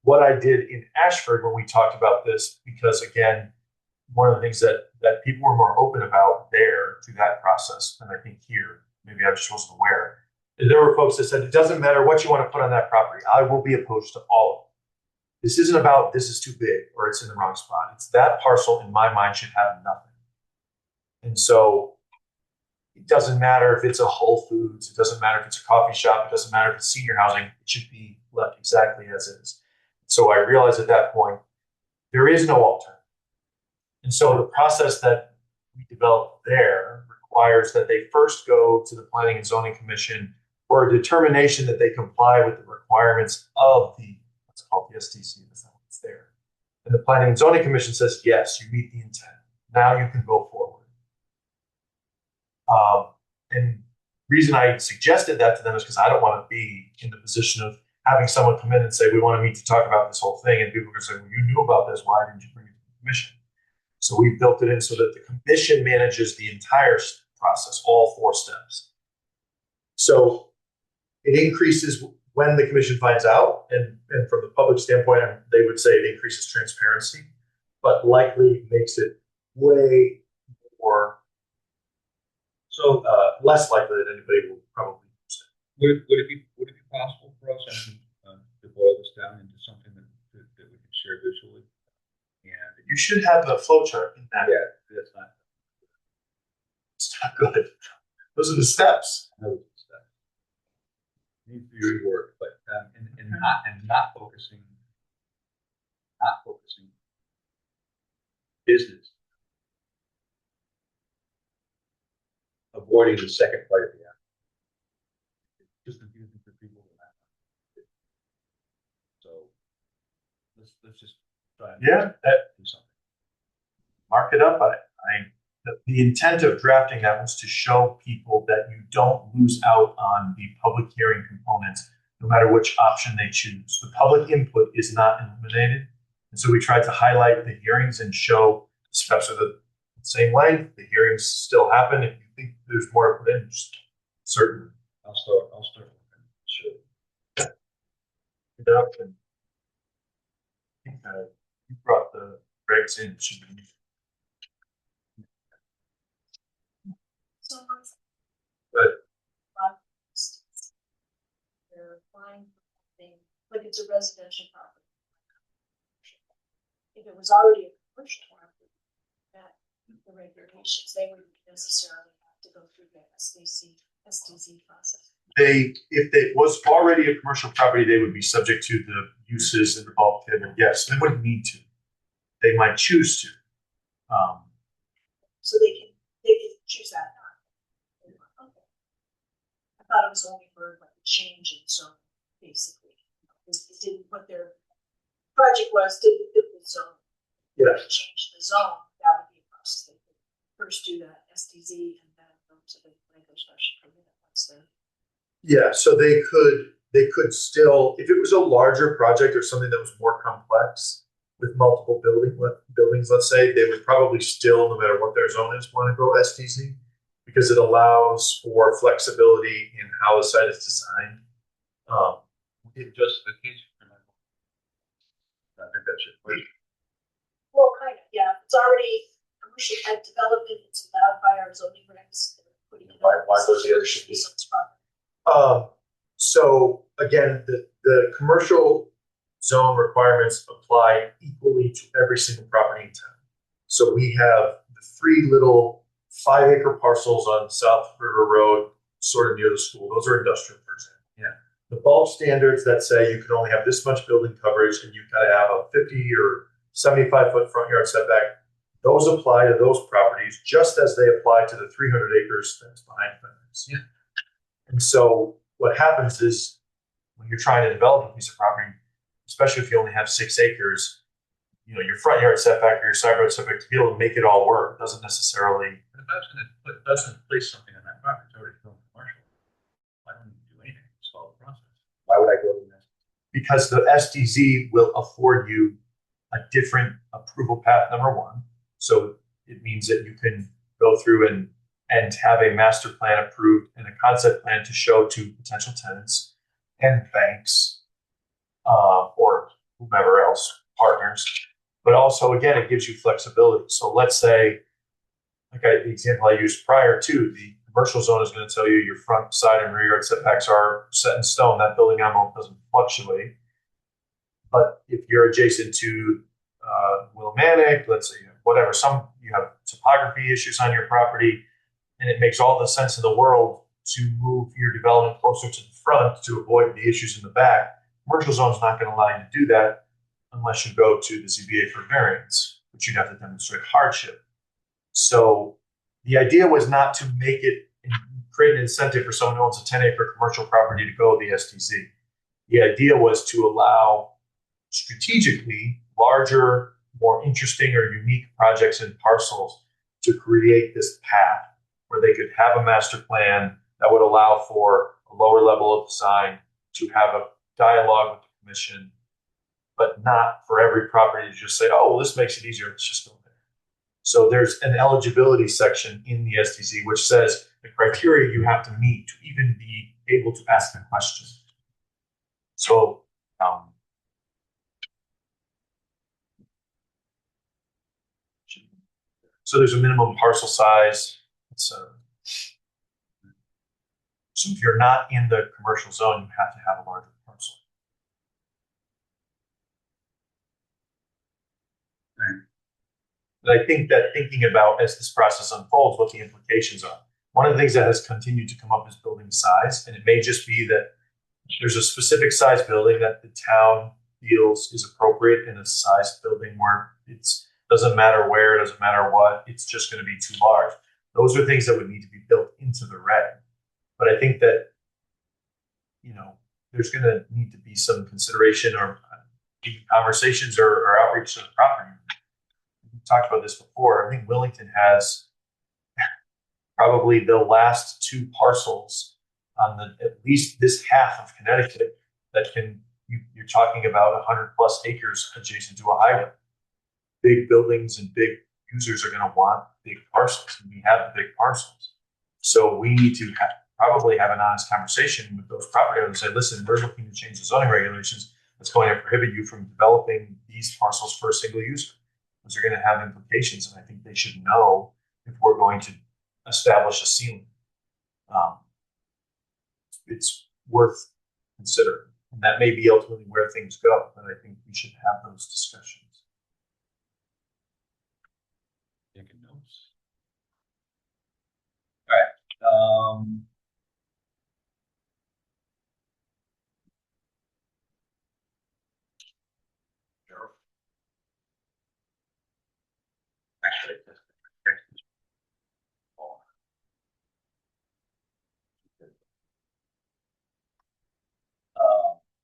what I did in Ashford when we talked about this, because again, one of the things that people were more open about there through that process than I think here, maybe I just wasn't aware. There were folks that said, it doesn't matter what you want to put on that property. I will be opposed to all of it. This isn't about this is too big or it's in the wrong spot. It's that parcel in my mind should have nothing. And so it doesn't matter if it's a Whole Foods. It doesn't matter if it's a coffee shop. It doesn't matter if it's senior housing. It should be left exactly as is. So I realized at that point, there is no alternative. And so the process that we developed there requires that they first go to the Planning and Zoning Commission for a determination that they comply with the requirements of what's called the STC. That's not what's there. And the Planning and Zoning Commission says, yes, you meet the intent. Now you can go forward. And the reason I suggested that to them is because I don't want to be in the position of having someone come in and say, we want to meet to talk about this whole thing. And people are saying, well, you knew about this. Why didn't you bring it to the commission? So we built it in so that the commission manages the entire process, all 4 steps. So it increases when the commission finds out. And from the public standpoint, they would say it increases transparency, but likely makes it way more, less likely that anybody will probably use it. Would it be possible for us to boil this down into something that we can share visually? And you should have the flow chart in that. Yeah, that's not. It's not good. Those are the steps. Those are the steps. Needs to be reworked, but not focusing business, avoiding the second part of the act. Just confusing for people. So let's just try and do something. Mark it up. The intent of drafting that was to show people that you don't lose out on the public hearing components, no matter which option they choose. The public input is not eliminated. And so we tried to highlight the hearings and show the steps are the same length. The hearings still happen. If you think there's more to put in, just certainly. I'll start. Sure. Get up and you brought the regs in. Should be. So But they're applying for something like it's a residential property. If it was already a commercial property, that the regulations, they wouldn't necessarily have to go through the SDZ process. If it was already a commercial property, they would be subject to the uses and the bulk table. Yes, they wouldn't need to. They might choose to. So they can choose that. Okay. I thought it was only for like a change in zone, basically. It didn't what their project was, didn't fit the zone. Yes. To change the zone, that would be a process. They could first do the SDZ and then go to the regular special permit once they're. Yeah, so they could still, if it was a larger project or something that was more complex, with multiple buildings, let's say, they would probably still, no matter what their zone is, want to go SDZ because it allows for flexibility in how the site is designed. Justification for that. I think that should wait. Well, kind of, yeah, it's already commercial type development, it's allowed by our zoning regs. Putting it Why on was it? commercial zones property. So again, the commercial zone requirements apply equally to every single property in town. So we have the 3 little 5-acre parcels on South River Road, sort of near the school. Those are industrial, for example. Yeah. The bulk standards that say you can only have this much building coverage and you gotta have a 50 or 75-foot front yard setback, those apply to those properties just as they apply to the 300 acres that's behind fence. Yeah. And so what happens is when you're trying to develop a piece of property, especially if you only have 6 acres, you know, your front yard setback or your side yard setback, to be able to make it all work doesn't necessarily. But if I was going to doesn't place something on that property, it's already built commercial. I don't need to do anything. It's all the process. Why would I go to this? Because the SDZ will afford you a different approval path, number one. So it means that you can go through and have a master plan approved and a concept plan to show to potential tenants and banks or whomever else, partners. But also, again, it gives you flexibility. So let's say, the example I used prior to, the commercial zone is going to tell you your front, side, and rear yard setbacks are set in stone. That building envelope doesn't fluctuate. But if you're adjacent to Willimantic, let's say whatever, you have topography issues on your property, and it makes all the sense in the world to move your development closer to the front to avoid the issues in the back. Commercial zone is not going to allow you to do that unless you go to the ZBA for variance, which you'd have to demonstrate hardship. So the idea was not to make it create an incentive for someone who owns a 10-acre commercial property to go the SDZ. The idea was to allow strategically larger, more interesting or unique projects and parcels to create this path where they could have a master plan that would allow for a lower level of design, to have a dialogue with the commission, but not for every property to just say, oh, well, this makes it easier, let's just go there. So there's an eligibility section in the SDZ which says the criteria you have to meet to even be able to ask the question. So, there's a minimum parcel size. So if you're not in the commercial zone, you have to have a larger parcel. Right. But I think that thinking about as this process unfolds, what the implications are. One of the things that has continued to come up is building size, and it may just be that there's a specific size building that the town feels is appropriate in a size building where it's doesn't matter where, it doesn't matter what, it's just going to be too large. Those are things that would need to be built into the reg. But I think that, there's going to need to be some consideration or conversations or outreach to the property. We talked about this before. I think Willington has probably the last 2 parcels on at least this half of Connecticut that you're talking about 100+ acres adjacent to a highway. Big buildings and big users are going to want big parcels, and we have the big parcels. So we need to probably have an honest conversation with those property owners and say, listen, we're looking to change the zoning regulations that's going to prohibit you from developing these parcels for a single user. Those are going to have implications, and I think they should know if we're going to establish a ceiling. It's worth considering, and that may be ultimately where things go, but I think we should have those discussions. Taking notes. All right. Actually,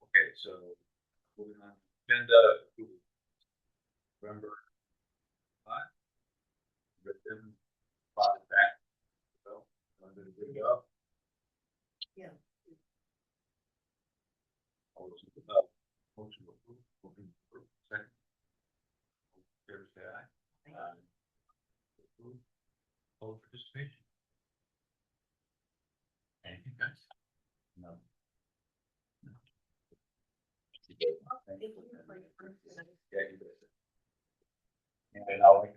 okay, so moving on. Agenda. November 5. Written, brought it back. So, good to go. Yeah. All those motion to approve. Second. Yeah, you bet. And I'll